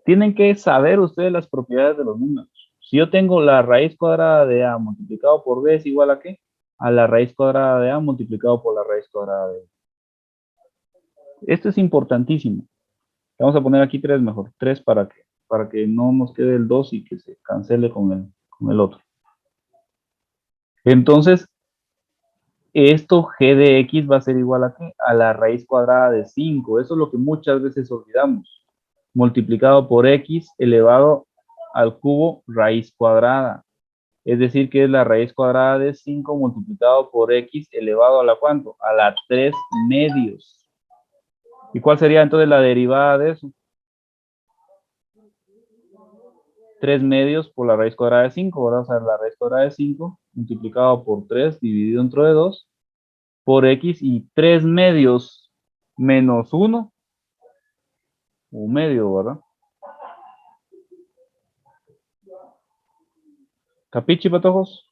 [SPEAKER 1] Tienen que saber ustedes las propiedades de los números. Si yo tengo la raíz cuadrada de a multiplicado por b es igual a ¿qué? A la raíz cuadrada de a multiplicado por la raíz cuadrada de b. Esto es importantísimo. Vamos a poner aquí 3 mejor. 3 para que no nos quede el 2 y que se cancele con el otro. Entonces, esto g de x va a ser igual a ¿qué? A la raíz cuadrada de 5. Eso es lo que muchas veces olvidamos. Multiplicado por x elevado al cubo raíz cuadrada. Es decir, que es la raíz cuadrada de 5 multiplicado por x elevado a la ¿cuánto? A la 3 medios. ¿Y cuál sería entonces la derivada de eso? 3 medios por la raíz cuadrada de 5, ¿verdad? O sea, la raíz cuadrada de 5 multiplicado por 3 dividido entre 2 por x y 3 medios menos 1, un medio, ¿verdad? ¿Capichi, patojos?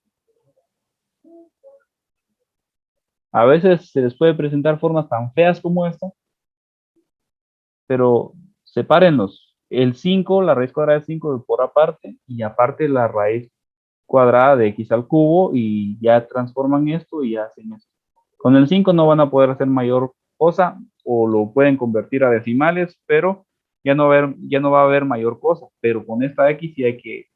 [SPEAKER 1] A veces se les puede presentar formas tan feas como esta, pero sepárenlos. El 5, la raíz cuadrada de 5 por aparte, y aparte la raíz cuadrada de x al cubo, y ya transforman esto y hacen esto. Con el 5 no van a poder hacer mayor cosa, o lo pueden convertir a decimales, pero ya no va a haber mayor cosa. Pero con esta x sí hay que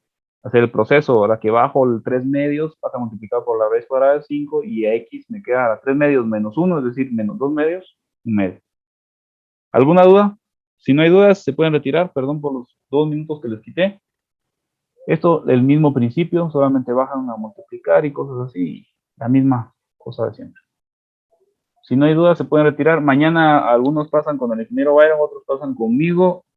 [SPEAKER 1] hacer el proceso. La que bajo el 3 medios pasa a multiplicar por la raíz cuadrada de 5, y a x me queda 3 medios menos 1, es decir, menos 2 medios, 1 medio. ¿Alguna duda? Si no hay dudas, se pueden retirar. Perdón por los 2 minutos que les quité. Esto, el mismo principio, solamente bajan a multiplicar y cosas así. La misma cosa de siempre. Si no hay dudas, se pueden retirar. Mañana algunos pasan con el ingeniero Byron, otros pasan conmigo.